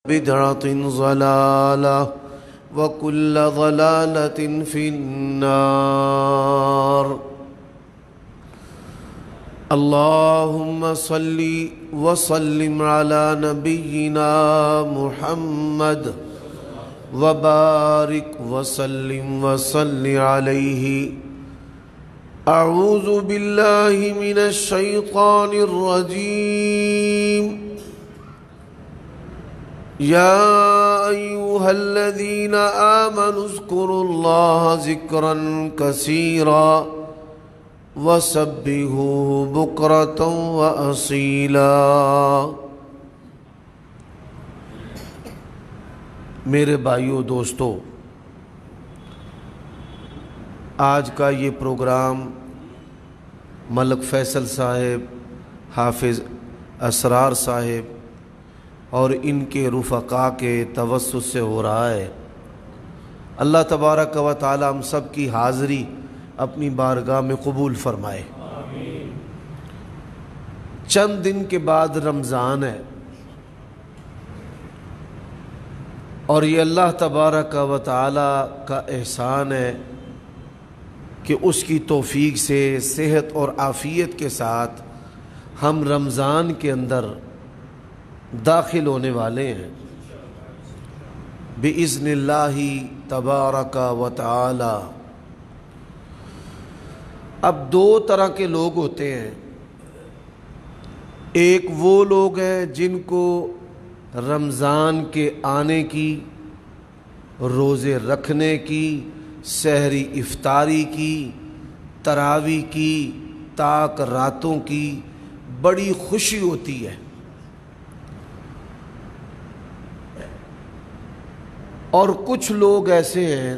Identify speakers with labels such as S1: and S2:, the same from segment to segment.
S1: بدعة ضلالة وكل ضلالة في النار. اللهم صل وسلم على نبينا محمد وبارك وسلم وصل عليه. أعوذ بالله من الشيطان الرجيم. يا أيها الذين آمنوا اذكروا الله ذكرا كثيرا وسبحوه بكرة وأصيلا. میرے بھائیو دوستو، آج کا یہ پروگرام ملک فیصل صاحب، حافظ اسرار صاحب اور ان کے رفقا کے توسط سے ہو رہا ہے. اللہ تبارک و تعالی ہم سب کی حاضری اپنی بارگاہ میں قبول فرمائے. چند دن کے بعد رمضان ہے اور یہ اللہ تبارک و تعالی کا احسان ہے کہ اس کی توفیق سے صحت اور عافیت کے ساتھ ہم رمضان کے اندر داخل ہونے والے ہیں بِإِذْنِ اللہ تبارک و تعالی. اب دو طرح کے لوگ ہوتے ہیں. ایک وہ لوگ ہیں جن کو رمضان کے آنے کی، روزے رکھنے کی، سحری افطاری کی، تراویح کی، تاک راتوں کی بڑی خوشی ہوتی ہے، اور کچھ لوگ ایسے ہیں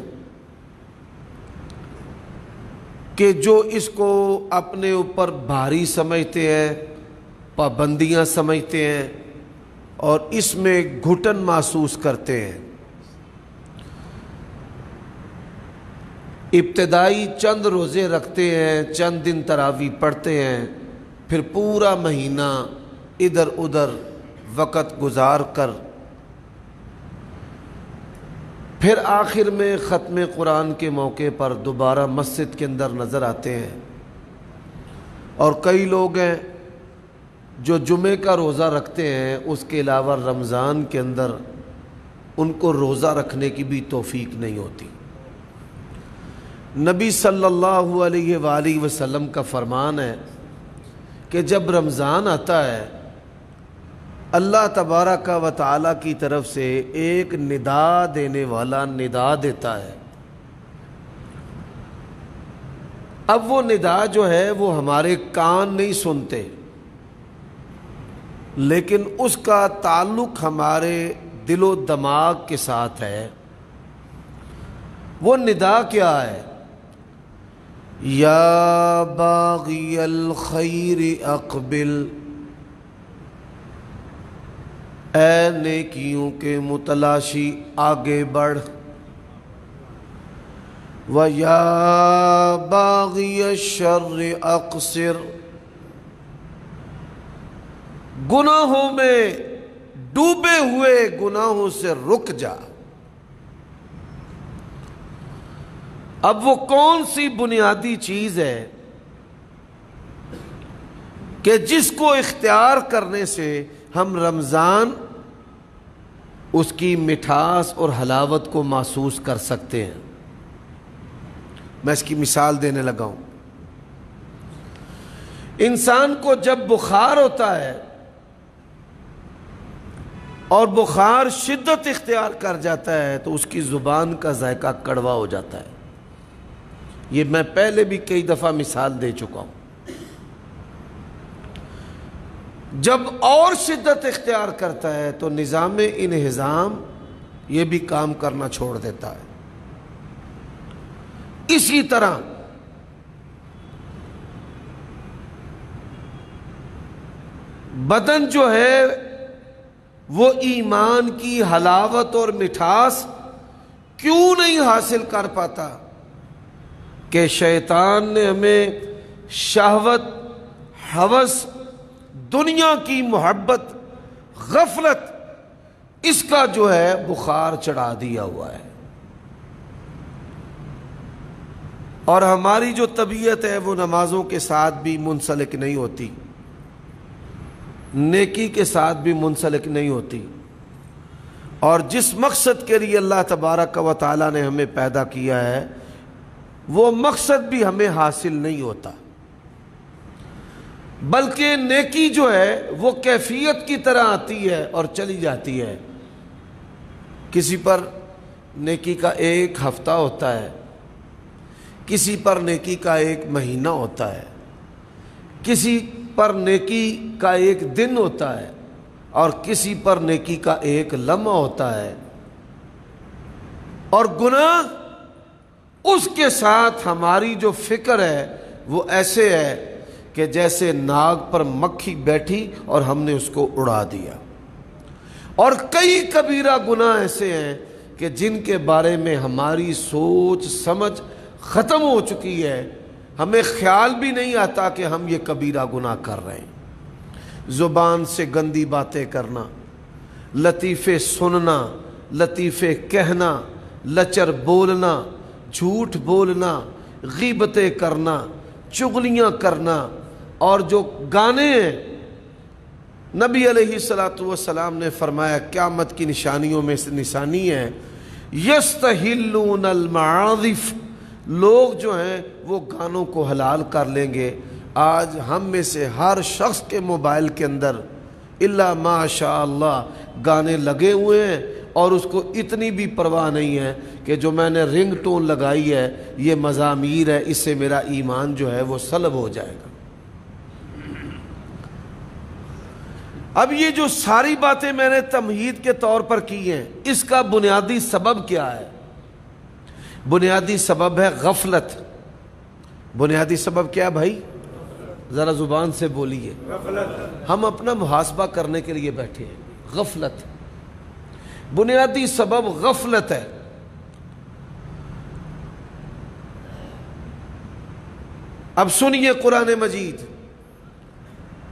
S1: کہ جو اس کو اپنے اوپر بھاری سمجھتے ہیں، پابندیاں سمجھتے ہیں اور اس میں گھٹن محسوس کرتے ہیں. ابتدائی چند روزے رکھتے ہیں، چند دن تراویح پڑھتے ہیں، پھر پورا مہینہ ادھر ادھر وقت گزار کر پھر آخر میں ختم قرآن کے موقع پر دوبارہ مسجد کے اندر نظر آتے ہیں. اور کئی لوگ ہیں جو جمعے کا روزہ رکھتے ہیں، اس کے علاوہ رمضان کے اندر ان کو روزہ رکھنے کی بھی توفیق نہیں ہوتی. نبی صلی اللہ علیہ وآلہ وسلم کا فرمان ہے کہ جب رمضان آتا ہے اللہ تبارک و تعالی کی طرف سے ایک ندا دینے والا ندا دیتا ہے. اب وہ ندا جو ہے وہ ہمارے کان نہیں سنتے، لیکن اس کا تعلق ہمارے دل و دماغ کے ساتھ ہے. وہ ندا کیا ہے؟ یا باغی الخیر اقبل، اے نیکیوں کے متلاشی آگے بڑھ. وَيَا بَاغِيَ الشَّرِّ اقصر، گناہوں میں ڈوبے ہوئے گناہوں سے رک جا. اب وہ کون سی بنیادی چیز ہے کہ جس کو اختیار کرنے سے ہم رمضان اس کی مٹھاس اور حلاوت کو محسوس کر سکتے ہیں؟ میں اس کی مثال دینے لگا ہوں. انسان کو جب بخار ہوتا ہے اور بخار شدت اختیار کر جاتا ہے تو اس کی زبان کا ذائقہ کڑوا ہو جاتا ہے. یہ میں پہلے بھی کئی دفعہ مثال دے چکا ہوں. جب اور شدت اختیار کرتا ہے تو نظام انہضام یہ بھی کام کرنا چھوڑ دیتا ہے. اسی طرح بدن جو ہے وہ ایمان کی حلاوت اور مٹھاس کیوں نہیں حاصل کر پاتا؟ کہ شیطان نے ہمیں شہوت، ہوس، دنیا کی محبت، غفلت اس کا جو ہے بخار چڑھا دیا ہوا ہے، اور ہماری جو طبیعت ہے وہ نمازوں کے ساتھ بھی منسلک نہیں ہوتی، نیکی کے ساتھ بھی منسلک نہیں ہوتی، اور جس مقصد کے لیے اللہ تبارک و تعالی نے ہمیں پیدا کیا ہے وہ مقصد بھی ہمیں حاصل نہیں ہوتا، بلکہ نیکی جو ہے وہ کیفیت کی طرح آتی ہے اور چلی جاتی ہے۔ کسی پر نیکی کا ایک ہفتہ ہوتا ہے، کسی پر نیکی کا ایک مہینہ ہوتا ہے، کسی پر نیکی کا ایک دن ہوتا ہے، اور کسی پر نیکی کا ایک لمحہ ہوتا ہے، اور گناہ اس کے ساتھ ہماری جو فکر ہے وہ ایسے ہے کہ جیسے ناگ پر مکھی بیٹھی اور ہم نے اس کو اڑا دیا، اور کئی کبیرہ گناہ ایسے ہیں کہ جن کے بارے میں ہماری سوچ سمجھ ختم ہو چکی ہے، ہمیں خیال بھی نہیں آتا کہ ہم یہ کبیرہ گناہ کر رہے ہیں۔ زبان سے گندی باتیں کرنا، لطیفے سننا، لطیفے کہنا، لچر بولنا، جھوٹ بولنا، غیبتیں کرنا، چغلیاں کرنا، اور جو گانے ہیں، نبی علیہ السلام نے فرمایا قیامت کی نشانیوں میں سے نشانی ہے یستحلون المعاذف، لوگ جو ہیں وہ گانوں کو حلال کر لیں گے۔ آج ہم میں سے ہر شخص کے موبائل کے اندر الا ماشاء اللہ گانے لگے ہوئے ہیں، اور اس کو اتنی بھی پرواہ نہیں ہے کہ جو میں نے رنگ ٹون لگائی ہے یہ مزامیر ہے، اس سے میرا ایمان جو ہے وہ سلب ہو جائے گا۔ اب یہ جو ساری باتیں میں نے تمہید کے طور پر کی ہیں، اس کا بنیادی سبب کیا ہے؟ بنیادی سبب ہے غفلت۔ بنیادی سبب کیا ہے بھائی؟ ذرا زبان سے بولیے۔ ہم اپنا محاسبہ کرنے کے لیے بیٹھے ہیں۔ غفلت، بنیادی سبب غفلت ہے۔ اب سنیے قرآن مجید،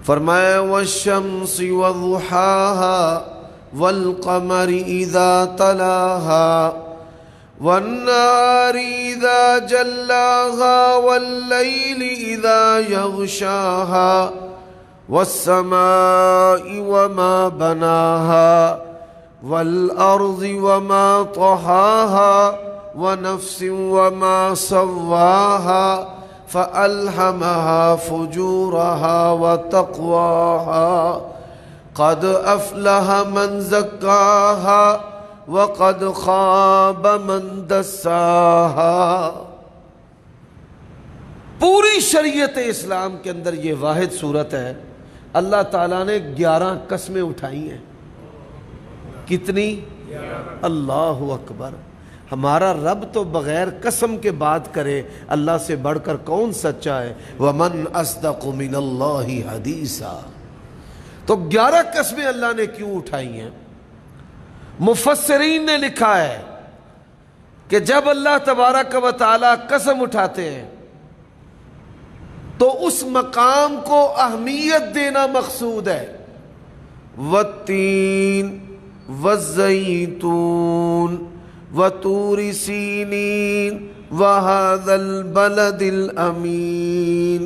S1: فرمایا والشمس وضحاها والقمر اذا تلاها والنار اذا جلاها والليل اذا يغشاها والسماء وما بناها والارض وما طحاها ونفس وما سواها فألهمها فجورها وتقواها قد أفلح من زكاها وقد خاب من دساها۔ پوری شریعت اسلام کے اندر یہ واحد صورت ہے، اللہ تعالیٰ نے 11 قسمیں اٹھائی ہیں۔ کتنی؟ اللہ اکبر۔ ہمارا رب تو بغیر قسم کے بات کرے، اللہ سے بڑھ کر کون سچا ہے؟ وَمَنْ أَصْدَقُ مِنَ اللَّهِ حَدِيثًا۔ تو 11 قسمیں اللہ نے کیوں اٹھائی ہیں؟ مفسرین نے لکھا ہے کہ جب اللہ تبارک و تعالی قسم اٹھاتے ہیں تو اس مقام کو اہمیت دینا مقصود ہے۔ وَالتِّينِ وَالزَّيْتُونِ وَطُورِ سِينِينَ وَهَذَا الْبَلَدِ الْأَمِينِ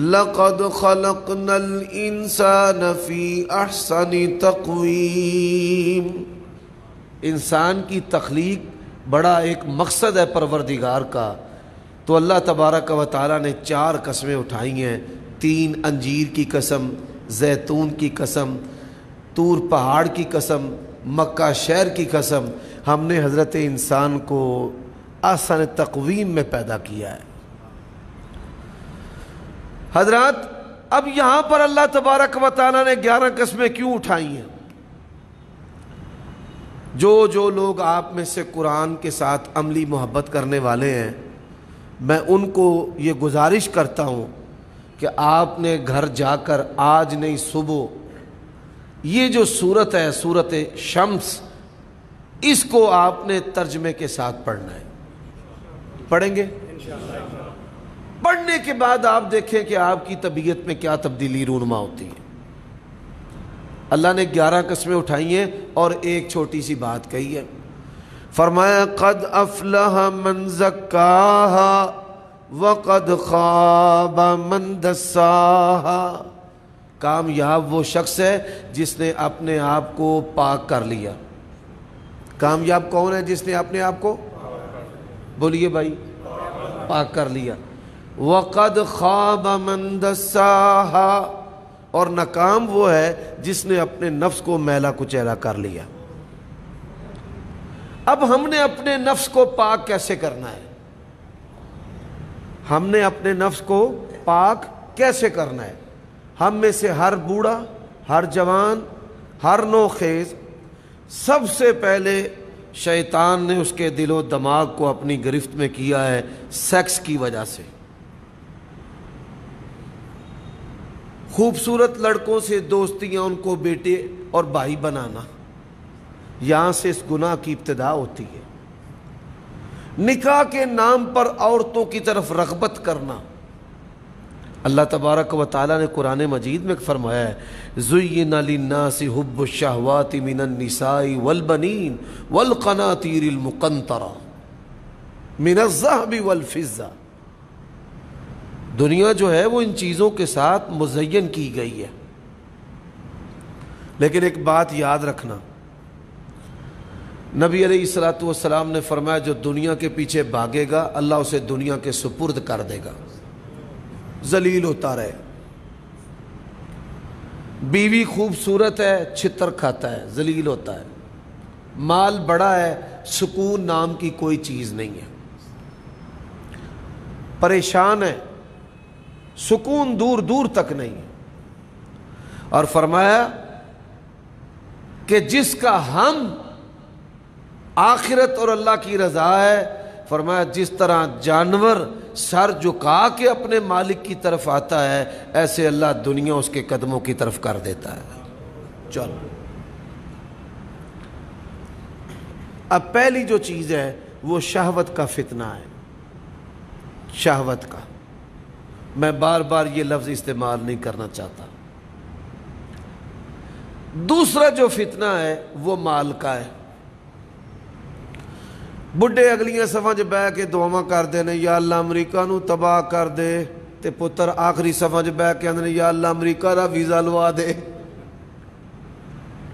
S1: لَقَدْ خَلَقْنَا الْإِنسَانَ فِي أَحْسَنِ تَقْوِيمٍ۔ انسان کی تخلیق بڑا ایک مقصد ہے پروردگار کا، تو اللہ تبارک و تعالیٰ نے 4 قسمیں اٹھائی ہیں۔ 3 انجیر کی قسم، زیتون کی قسم، طور پہاڑ کی قسم، مکہ شہر کی قسم۔ ہم نے حضرت انسان کو احسن تقویم میں پیدا کیا ہے۔ حضرات، اب یہاں پر اللہ تبارک و تعالیٰ نے 11 قسمیں کیوں اٹھائی ہیں؟ جو لوگ آپ میں سے قرآن کے ساتھ عملی محبت کرنے والے ہیں، میں ان کو یہ گزارش کرتا ہوں کہ آپ نے گھر جا کر آج نہیں صبح یہ جو سورت ہے، سورت شمس، اس کو آپ نے ترجمے کے ساتھ پڑھنا ہے۔ پڑھیں گے؟ پڑھنے کے بعد آپ دیکھیں کہ آپ کی طبیعت میں کیا تبدیلی رونما ہوتی ہے۔ اللہ نے 11 قسمیں اٹھائی ہیں اور ایک چھوٹی سی بات کہی ہے. فرمایا قد افلح من زکاہا وقد خاب من دساہا. کامیاب وہ شخص ہے جس نے اپنے آپ کو پاک کر لیا. کامیاب کون ہے؟ جس نے اپنے آپ کو، بولیے بھائی، پاک کر لیا. وقد خواب من دساہا، اور ناکام وہ ہے جس نے اپنے نفس کو میلا کچیلا کر لیا. اب ہم نے اپنے نفس کو پاک کیسے کرنا ہے؟ ہم نے اپنے نفس کو پاک کیسے کرنا ہے؟ ہم میں سے ہر بوڑھا، ہر جوان، ہر نوخیز، سب سے پہلے شیطان نے اس کے دل و دماغ کو اپنی گرفت میں کیا ہے سیکس کی وجہ سے. خوبصورت لڑکوں سے دوستیاں، ان کو بیٹے اور بھائی بنانا، یہاں سے اس گناہ کی ابتدا ہوتی ہے. نکاح کے نام پر عورتوں کی طرف رغبت کرنا. اللہ تبارک و تعالیٰ نے قرآن مجید میں فرمایا ہے زُيِّنَ لِلنَّاسِ حُبُّ الشَّهْوَاتِ مِنَ النِّسَاءِ وَالْبَنِينَ وَالْقَنَاطِيرِ الْمُقَنطَرَةِ مِنَ الذَّهَبِ وَالْفِضَّةِ. دنیا جو ہے وہ ان چیزوں کے ساتھ مزین کی گئی ہے. لیکن ایک بات یاد رکھنا، نبی علیہ الصلوۃ والسلام نے فرمایا جو دنیا کے پیچھے بھاگے گا اللہ اسے دنیا کے سپرد کر دے گا، ذلیل ہوتا رہے. بیوی خوبصورت ہے، چھتر کھاتا ہے، ذلیل ہوتا ہے. مال بڑا ہے، سکون نام کی کوئی چیز نہیں ہے، پریشان ہے، سکون دور دور تک نہیں ہے. اور فرمایا کہ جس کا ہم آخرت اور اللہ کی رضا ہے، فرمایا جس طرح جانور سر جھکا کے اپنے مالک کی طرف آتا ہے ایسے اللہ دنیا اس کے قدموں کی طرف کر دیتا ہے. چلو اب پہلی جو چیز ہے وہ شہوت کا فتنہ ہے. شہوت کا، میں بار بار یہ لفظ استعمال نہیں کرنا چاہتا. دوسرا جو فتنہ ہے وہ مال کا ہے. بڈھے اگلیاں صفاں چ بہ کے دعاواں کرتے ہیں یا اللہ امریکہ نو تباہ کر دے، تے پتر آخری صفاں چ بہ کے آندے یا اللہ امریکہ دا ویزا لوا دے.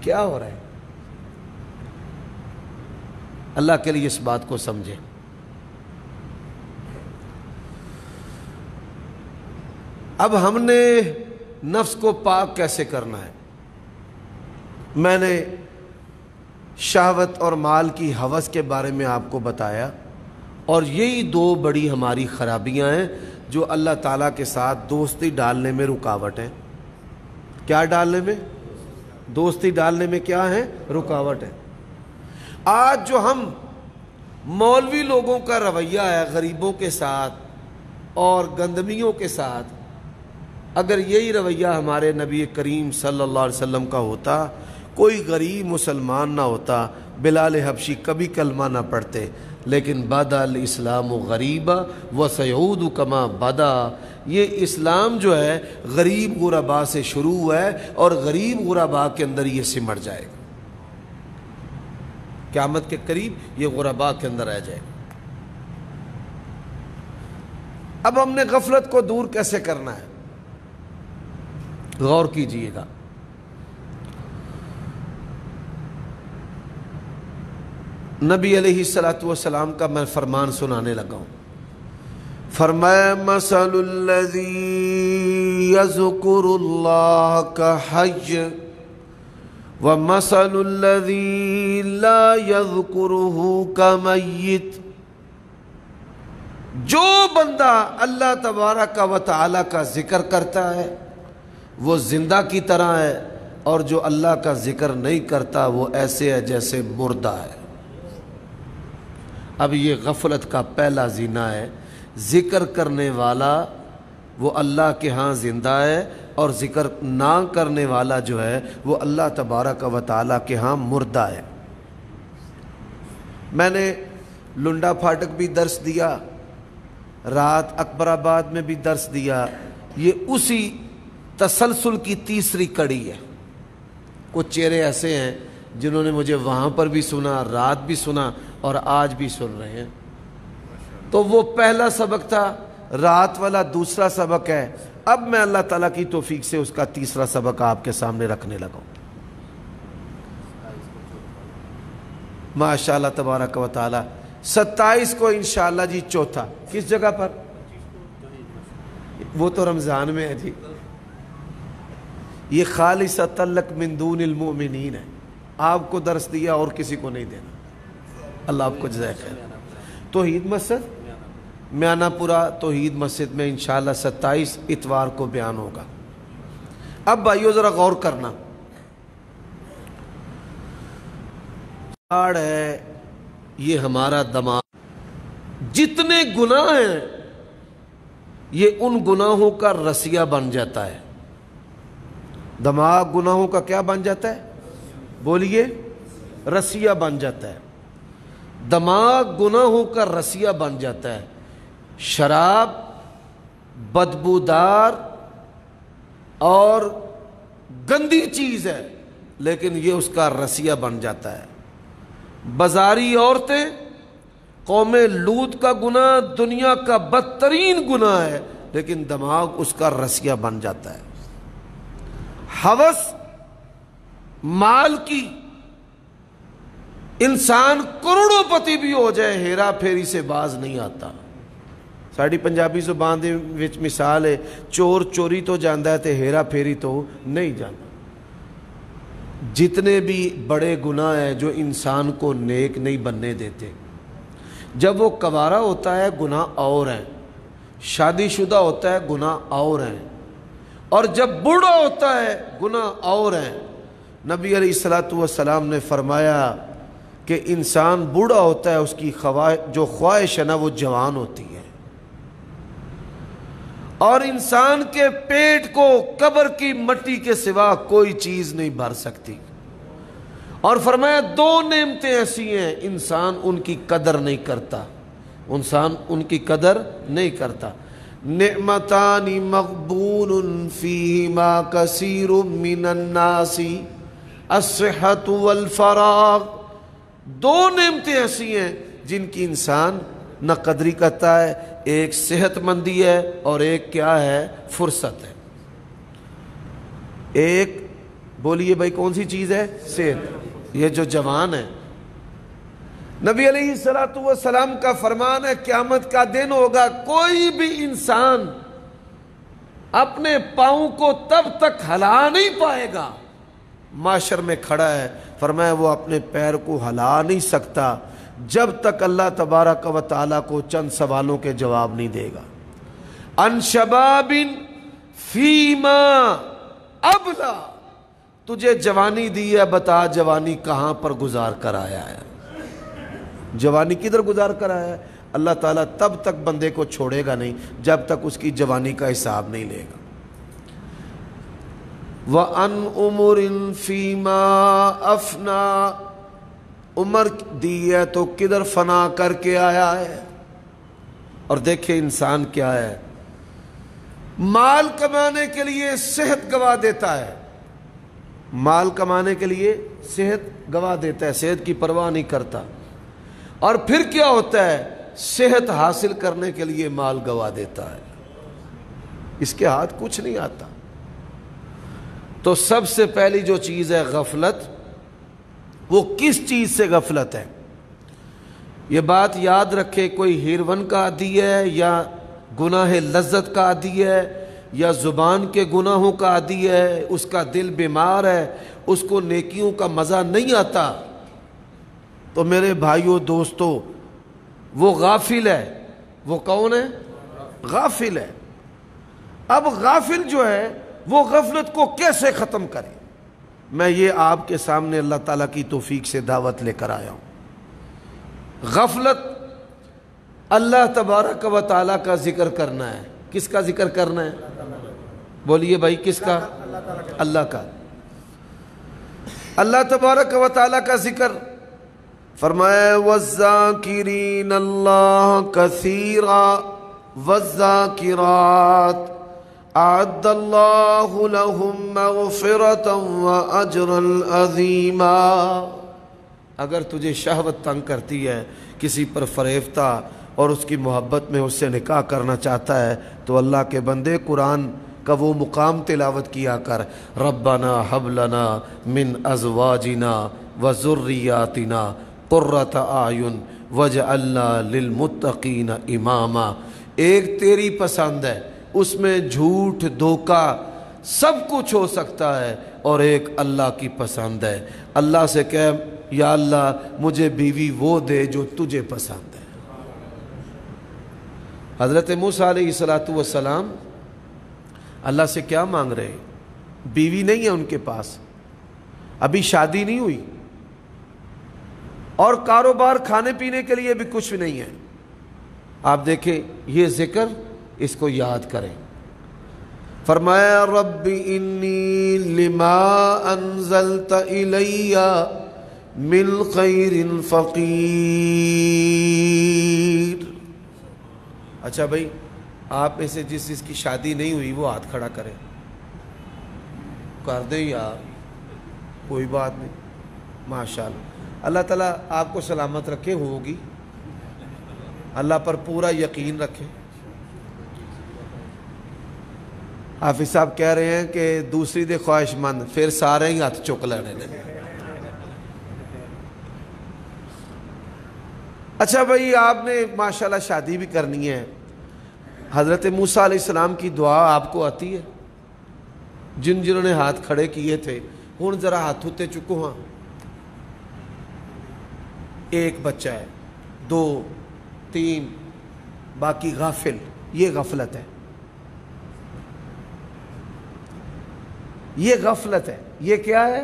S1: کیا ہو رہا ہے؟ اللہ کے لیے اس بات کو سمجھے. اب ہم نے نفس کو پاک کیسے کرنا ہے؟ میں نے شہوت اور مال کی ہوس کے بارے میں آپ کو بتایا، اور یہی دو بڑی ہماری خرابیاں ہیں جو اللہ تعالیٰ کے ساتھ دوستی ڈالنے میں رکاوٹ ہیں. کیا ڈالنے میں؟ دوستی ڈالنے میں کیا ہے؟ رکاوٹ ہے. آج جو ہم مولوی لوگوں کا رویہ ہے غریبوں کے ساتھ اور گندمیوں کے ساتھ، اگر یہی رویہ ہمارے نبی کریم صلی اللہ علیہ وسلم کا ہوتا، کوئی غریب مسلمان نہ ہوتا. بلال حبشی کبھی کلمہ نہ پڑھتے، لیکن بدا الاسلام غریبا وسیعود کما بدا. یہ اسلام جو ہے غریب غربا سے شروع ہے اور غریب غربا کے اندر یہ سمٹ جائے گا. قیامت کے قریب یہ غربا کے اندر رہ جائے گا. اب ہم نے غفلت کو دور کیسے کرنا ہے؟ غور کیجئے گا. نبی علیہ الصلوۃ والسلام کا میں فرمان سنانے لگا ہوں. فرمایا مثل الذی یذکر اللہ کحی ومثل الذی لا یذکرہ کمیت. جو بندہ اللہ تبارک و تعالی کا ذکر کرتا ہے وہ زندہ کی طرح ہے، اور جو اللہ کا ذکر نہیں کرتا وہ ایسے ہے جیسے مردہ ہے. اب یہ غفلت کا پہلا زینہ ہے. ذکر کرنے والا وہ اللہ کے ہاں زندہ ہے، اور ذکر نہ کرنے والا جو ہے وہ اللہ تبارک و تعالیٰ کے ہاں مردہ ہے. میں نے لنڈا پھاٹک بھی درس دیا، رات اکبر آباد میں بھی درس دیا. یہ اسی تسلسل کی تیسری کڑی ہے. کچھ چہرے ایسے ہیں جنہوں نے مجھے وہاں پر بھی سنا، رات بھی سنا اور آج بھی سن رہے ہیں. تو وہ پہلا سبق تھا، رات والا دوسرا سبق ہے. اب میں اللہ تعالیٰ کی توفیق سے اس کا تیسرا سبق آپ کے سامنے رکھنے لگا ہوں. ماشاءاللہ تبارک و تعالی. 27 کو انشاءاللہ جی چوتھا. کس جگہ پر؟ وہ تو رمضان میں ہے جی. یہ خالصۃ لک من دون المؤمنین ہے. آپ کو درس دیا اور کسی کو نہیں دینا. اللہ آپ کو جزائے خیر. توحید مسجد میانہ پورہ توحید مسجد میں انشاءاللہ 27 اتوار کو بیان ہوگا. اب بھائیو ذرا غور کرنا. ہے یہ ہمارا دماغ. جتنے گناہ ہیں یہ ان گناہوں کا رسیہ بن جاتا ہے. دماغ گناہوں کا کیا بن جاتا ہے؟ بولیے. رسیہ بن جاتا ہے. دماغ گناہوں کا رسیہ بن جاتا ہے. شراب بدبودار اور گندی چیز ہے لیکن یہ اس کا رسیہ بن جاتا ہے. بازاری عورتیں، قوم لوط کا گناہ دنیا کا بدترین گناہ ہے لیکن دماغ اس کا رسیہ بن جاتا ہے. ہوس مال کی، انسان کروڑوں پتی بھی ہو جائے ہیرا پھیری سے باز نہیں آتا. ساڑی پنجابی زبان دے وچ مثال ہے، چور چوری تو جاندا ہے تے ہیرا پھیری تو نہیں جاندا. جتنے بھی بڑے گناہ ہیں جو انسان کو نیک نہیں بننے دیتے. جب وہ کوارا ہوتا ہے گناہ اور ہیں، شادی شدہ ہوتا ہے گناہ اور ہیں، اور جب بوڑھا ہوتا ہے گناہ اور ہیں. نبی علیہ الصلوۃ والسلام نے فرمایا کہ انسان بوڑھا ہوتا ہے اس کی جو خواہش ہے نا وہ جوان ہوتی ہے، اور انسان کے پیٹ کو قبر کی مٹی کے سوا کوئی چیز نہیں بھر سکتی. اور فرمایا 2 نعمتیں ایسی ہیں انسان ان کی قدر نہیں کرتا. انسان ان کی قدر نہیں کرتا. نعمتان مغبون فیہما کثیر من الناس الصحۃ والفراغ. 2 نعمتیں ایسی ہیں جن کی انسان نہ قدری کرتا ہے. ایک صحت مندی ہے اور ایک کیا ہے؟ فرصت ہے. ایک بولیے بھائی کون سی چیز ہے؟ صحت. یہ جو جوان ہے، نبی علیہ الصلوۃ والسلام کا فرمان ہے قیامت کا دن ہوگا کوئی بھی انسان اپنے پاؤں کو تب تک ہلا نہیں پائے گا. معاشر میں کھڑا ہے، فرمایا وہ اپنے پیر کو ہلا نہیں سکتا جب تک اللہ تبارک و تعالیٰ کو چند سوالوں کے جواب نہیں دے گا. ان شباب فیما ابلا. تجھے جوانی دی ہے، بتا جوانی کہاں پر گزار کر آیا ہے؟ جوانی کدھر گزار کر آیا ہے؟ اللہ تعالیٰ تب تک بندے کو چھوڑے گا نہیں جب تک اس کی جوانی کا حساب نہیں لے گا. وَأَنْ عُمُرٍ فِيمَا أَفْنَا. عمر دی ہے تو کدھر فنا کر کے آیا ہے. اور دیکھیں انسان کیا ہے، مال کمانے کے لیے صحت گوا دیتا ہے. مال کمانے کے لیے صحت گوا دیتا ہے، صحت کی پرواہ نہیں کرتا. اور پھر کیا ہوتا ہے؟ صحت حاصل کرنے کے لیے مال گوا دیتا ہے. اس کے ہاتھ کچھ نہیں آتا. تو سب سے پہلی جو چیز ہے غفلت. وہ کس چیز سے غفلت ہے؟ یہ بات یاد رکھے، کوئی ہیرون کا عادی ہے یا گناہ لذت کا عادی ہے یا زبان کے گناہوں کا عادی ہے، اس کا دل بیمار ہے، اس کو نیکیوں کا مزہ نہیں آتا، تو میرے بھائیوں دوستو وہ غافل ہے. وہ کون ہے؟ غافل ہے. اب غافل جو ہے وہ غفلت کو کیسے ختم کرے؟ میں یہ آپ کے سامنے اللہ تعالیٰ کی توفیق سے دعوت لے کر آیا ہوں. غفلت اللہ تبارک و تعالیٰ کا ذکر کرنا ہے. کس کا ذکر کرنا ہے؟ بولیے بھائی کس کا؟ اللہ کا. اللہ تبارک و تعالیٰ کا ذکر فرمایا وَالذَّاكِرِينَ اللَّهَ كَثِيرًا وَالذَّاكِرَاتِ. اعد اللہ لہم مغفرۃ واجرا عظیما۔ اگر تجھے شہوت تنگ کرتی ہے، کسی پر فریفتہ اور اس کی محبت میں اس سے نکاح کرنا چاہتا ہے، تو اللہ کے بندے قرآن کا وہ مقام تلاوت کیا کر، ربنا ہب لنا من ازواجنا وذریاتنا قرۃ اعین واجعلنا للمتقین اماما۔ ایک تیری پسند ہے، اس میں جھوٹ دھوکہ سب کچھ ہو سکتا ہے، اور ایک اللہ کی پسند ہے۔ اللہ سے کہہ یا اللہ مجھے بیوی وہ دے جو تجھے پسند ہے۔ حضرت موسیٰ علیہ السلام اللہ سے کیا مانگ رہے ہیں؟ بیوی نہیں ہے ان کے پاس، ابھی شادی نہیں ہوئی، اور کاروبار کھانے پینے کے لیے بھی کچھ نہیں ہے۔ آپ دیکھیں یہ ذکر، اس کو یاد کریں۔ فرمایا رب انی لما انزلت الی من خیر فقیر۔ اچھا بھائی، آپ میں سے جس کی شادی نہیں ہوئی وہ ہاتھ کھڑا کرے، کر دیں یار، کوئی بات نہیں، ماشاءاللہ۔ اللہ تعالیٰ آپ کو سلامت رکھے، ہوگی، اللہ پر پورا یقین رکھے۔ حافظ صاحب کہہ رہے ہیں کہ دوسری دے خواہش مند، پھر سارے ہی ہاتھ چک لینے لگے۔ اچھا بھائی، آپ نے ماشاءاللہ شادی بھی کرنی ہے، حضرت موسیٰ علیہ السلام کی دعا آپ کو آتی ہے؟ جنہوں نے ہاتھ کھڑے کیے تھے، ہن ذرا ہاتھ ہوتے چکو، ہاں، ایک بچہ ہے، 2 3، باقی غافل۔ یہ غفلت ہے، یہ غفلت ہے۔ یہ کیا ہے؟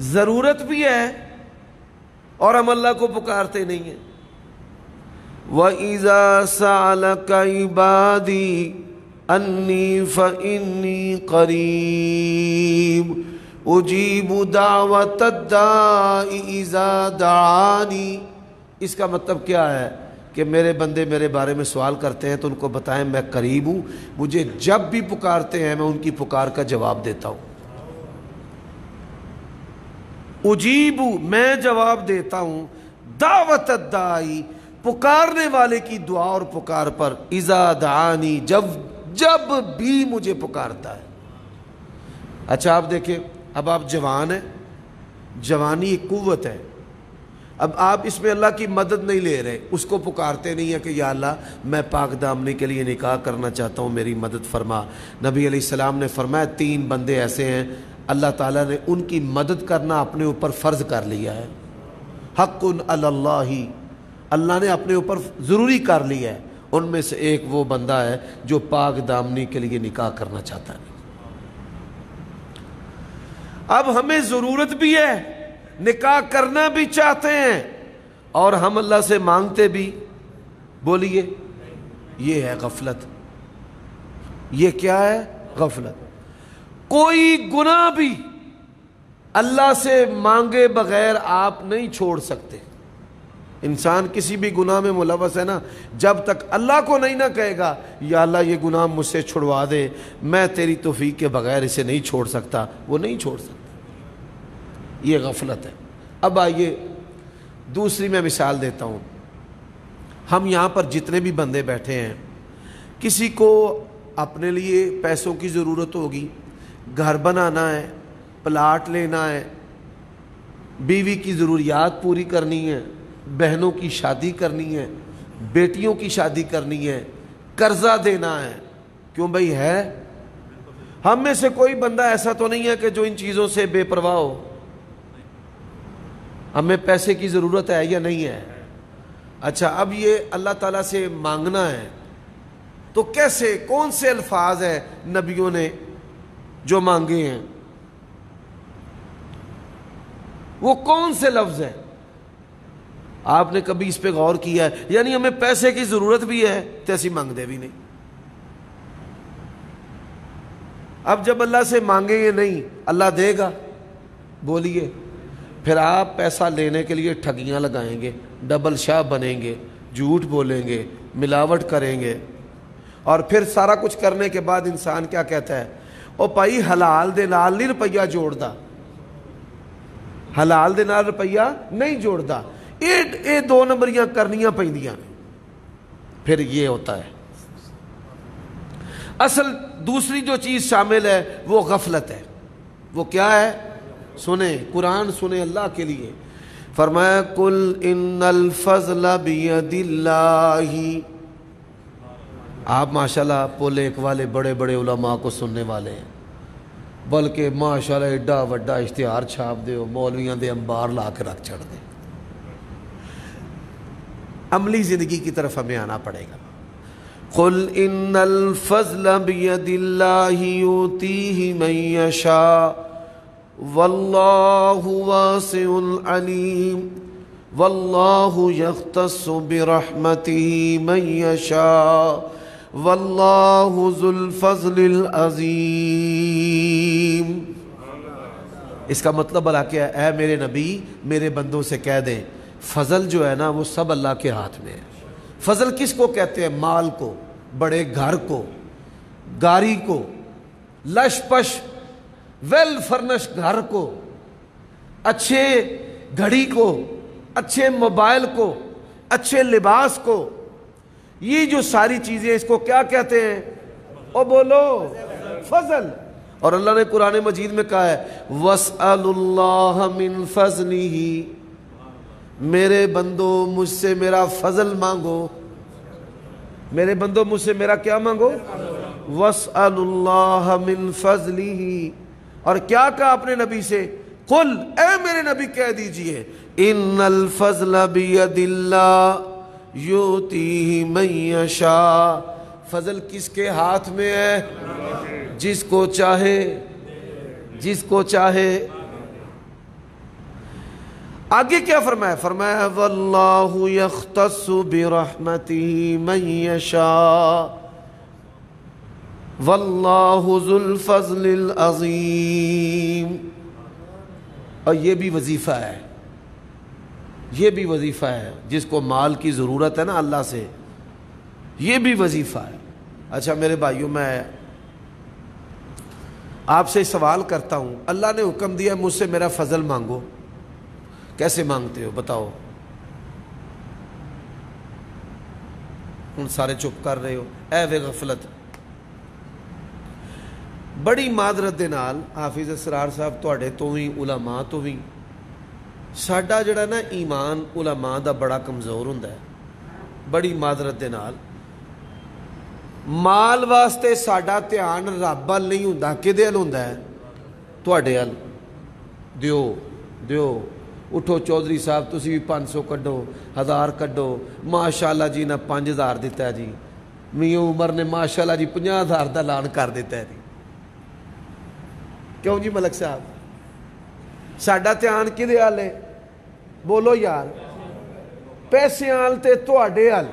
S1: ضرورت بھی ہے اور ہم اللہ کو پکارتے نہیں ہیں۔ وَإِذَا سَأَلَكَ عِبَادِي أَنِّي فَإِنِّي قَرِيبٌ أُجِيبُ دَعْوَةَ الدَّاعِ إِذَا دَعَانِي۔ اس کا مطلب کیا ہے کہ میرے بندے میرے بارے میں سوال کرتے ہیں تو ان کو بتائیں میں قریب ہوں، مجھے جب بھی پکارتے ہیں میں ان کی پکار کا جواب دیتا ہوں۔ اجیب، میں جواب دیتا ہوں، دعوت الداعی، پکارنے والے کی دعا اور پکار پر، اذا دعانی، جب بھی مجھے پکارتا ہے۔ اچھا آپ دیکھیں، اب آپ جوان ہیں، جوانی ایک قوت ہے، اب آپ اس میں اللہ کی مدد نہیں لے رہے، اس کو پکارتے نہیں ہیں کہ یا اللہ میں پاک دامنی کے لیے نکاح کرنا چاہتا ہوں، میری مدد فرما۔ نبی علیہ السلام نے فرمایا 3 بندے ایسے ہیں اللہ تعالیٰ نے ان کی مدد کرنا اپنے اوپر فرض کر لیا ہے، حق علی اللہ، اللہ نے اپنے اوپر ضروری کر لیا ہے۔ ان میں سے ایک وہ بندہ ہے جو پاک دامنی کے لیے نکاح کرنا چاہتا ہے۔ اب ہمیں ضرورت بھی ہے، نکاح کرنا بھی چاہتے ہیں، اور ہم اللہ سے مانگتے بھی، بولیے یہ ہے غفلت۔ یہ کیا ہے؟ غفلت۔ کوئی گناہ بھی اللہ سے مانگے بغیر آپ نہیں چھوڑ سکتے۔ انسان کسی بھی گناہ میں ملوث ہے نا، جب تک اللہ کو نہیں نہ کہے گا یا اللہ یہ گناہ مجھ سے چھڑوا دے، میں تیری توفیق کے بغیر اسے نہیں چھوڑ سکتا، وہ نہیں چھوڑ سکتا۔ یہ غفلت ہے۔ اب آئیے دوسری میں مثال دیتا ہوں۔ ہم یہاں پر جتنے بھی بندے بیٹھے ہیں، کسی کو اپنے لیے پیسوں کی ضرورت ہوگی، گھر بنانا ہے، پلاٹ لینا ہے، بیوی کی ضروریات پوری کرنی ہے، بہنوں کی شادی کرنی ہے، بیٹیوں کی شادی کرنی ہے، قرضہ دینا ہے۔ کیوں بھائی ہے؟ ہم میں سے کوئی بندہ ایسا تو نہیں ہے کہ جو ان چیزوں سے بے پرواہ ہو۔ ہمیں پیسے کی ضرورت ہے یا نہیں ہے؟ اچھا اب یہ اللہ تعالیٰ سے مانگنا ہے تو کیسے، کون سے الفاظ ہیں نبیوں نے جو مانگے ہیں؟ وہ کون سے لفظ ہیں؟ آپ نے کبھی اس پہ غور کیا ہے؟ یعنی ہمیں پیسے کی ضرورت بھی ہے تو ایسی مانگ دے بھی نہیں۔ اب جب اللہ سے مانگیں گے نہیں، اللہ دے گا؟ بولیے۔ پھر آپ پیسہ لینے کے لیے ٹھگیاں لگائیں گے، ڈبل شاہ بنیں گے، جھوٹ بولیں گے، ملاوٹ کریں گے، اور پھر سارا کچھ کرنے کے بعد انسان کیا کہتا ہے؟ او بھائی حلال دے نال نہیں روپیہ جوڑدا، حلال دے نال روپیہ نہیں جوڑدا، یہ دو نمبریاں کرنیاں پیندیاں نے، پھر یہ ہوتا ہے۔ اصل دوسری جو چیز شامل ہے وہ غفلت ہے۔ وہ کیا ہے؟ سنیں قرآن، سنیں اللہ کے لیے فرمایا قل ان الفضل بید اللہ۔ آپ ماشاءاللہ پولیک والے بڑے بڑے علماء کو سننے والے ہیں، بلکہ ماشاءاللہ ایڈا وڈا اشتہار چھاپ دے ہو، مولویاں دے انبار لا کے رکھ چھڑ دے۔ عملی زندگی کی طرف ہمیں آنا پڑے گا۔ قل ان الفضل بید اللہ یؤتیہ من یشاء واللہ واسع علیم واللہ یختص برحمتہ من یشاء واللہ ذو الفضل العظیم۔ اس کا مطلب اللہ کیا ہے؟ اے میرے نبی میرے بندوں سے کہہ دیں فضل جو ہے نا وہ سب اللہ کے ہاتھ میں ہے۔ فضل کس کو کہتے ہیں؟ مال کو، بڑے گھر کو، گاڑی کو، لش پش ویل فرنش گھر کو، اچھے گھڑی کو، اچھے موبائل کو، اچھے لباس کو، یہ جو ساری چیزیں اس کو کیا کہتے ہیں؟ او بولو فضل۔ اور اللہ نے قرآن مجید میں کہا ہے وَاسْأَلُوا اللَّهَ مِن فَضْلِهِ، میرے بندو مجھ سے میرا فضل مانگو، میرے بندو مجھ سے میرا کیا مانگو؟ وَاسْأَلُوا اللَّهَ مِن فَضْلِهِ۔ اور کیا کہا اپنے نبی سے؟ قل، اے میرے نبی کہہ دیجئے ان الفضل بید اللہ یؤتیہ من یشاء، فضل کس کے ہاتھ میں ہے؟ جس کو چاہے، جس کو چاہے۔ آگے کیا فرمایا؟ فرمایا واللہ یختص برحمتہ من یشاء واللہ ذو الفضل العظیم۔ اور یہ بھی وظیفہ ہے، یہ بھی وظیفہ ہے، جس کو مال کی ضرورت ہے نا اللہ سے، یہ بھی وظیفہ ہے۔ اچھا میرے بھائیوں، میں آپ سے سوال کرتا ہوں، اللہ نے حکم دیا مجھ سے میرا فضل مانگو، کیسے مانگتے ہو بتاؤ؟ ان سارے چپ کر رہے ہو، اے وے غفلت۔ بڑی معذرت دے نال حافظ اسرار صاحب تواڈے تو بھی علماء تو بھی ساڈا جڑا نا ایمان علماء دا بڑا کمزور ہوندا ہے۔ بڑی معذرت دے نال مال واسطے ساڈا دھیان رب ول نہیں ہوندا، کدے ول ہوندا ہے؟ تواڈے ول۔ دیو دیو اٹھو چودھری صاحب تسی بھی 500 کڈو، 1000 کڈو، ماشاءاللہ جی نہ 5000 دیتا ہے جی، میاں عمر نے ماشاءاللہ جی 50,000 دا اعلان کر دیتا ہے جی۔ کیوں جی ملک صاحب؟ ساڈا دھیان کدے ول ہے؟ بولو یار۔ پیسے ول تے تواڈے ول،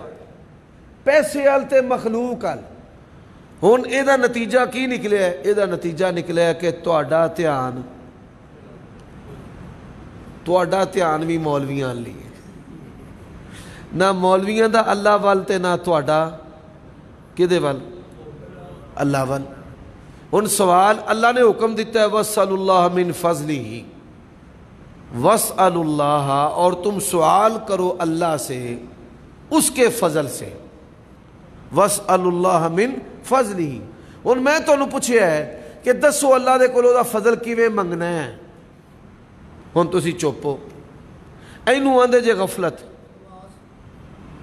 S1: پیسے ول تے مخلوق ول۔ ہن اے دا نتیجہ کی نکلیا ہے؟ اے دا نتیجہ نکلیا ہے کہ تواڈا دھیان بھی مولویاں لی ہے، نہ مولویاں دا اللہ ول تے نہ تواڈا کدے ول؟ اللہ ول۔ ہن سوال اللہ نے حکم دیتا ہے وَاسْأَلُوا اللَّهَ مِن فَضْلِهِ، وَاسْأَلُوا اللَّهَ، اور تم سوال کرو اللہ سے اس کے فضل سے۔ وَاسْأَلُوا اللَّهَ مِن فَضْلِهِ۔ ہن میں تانوں پوچھیا ہے کہ دسو اللہ دے کولوں دا فضل کیویں منگنا ہے؟ ہن تسی چپ ہو، اینو آندے جے غفلت۔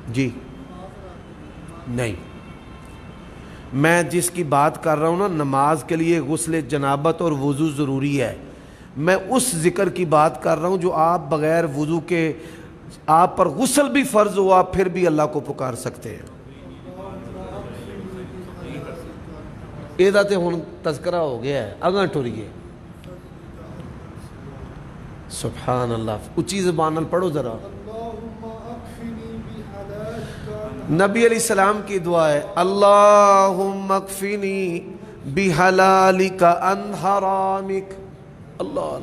S1: جی نہیں، میں جس کی بات کر رہا ہوں نا، نماز کے لیے غسل جنابت اور وضو ضروری ہے، میں اس ذکر کی بات کر رہا ہوں جو آپ بغیر وضو کے، آپ پر غسل بھی فرض ہو، آپ پھر بھی اللہ کو پکار سکتے ہیں۔ ایدہ تے ہن تذکرہ ہو گیا ہے، اگاں ٹوریے۔ سبحان اللہ، اچھی زبان نال پڑھو ذرا۔ نبی علیہ السلام کی دعا ہے اللہم اکفنی بحلالک عن حرامک۔ اللہ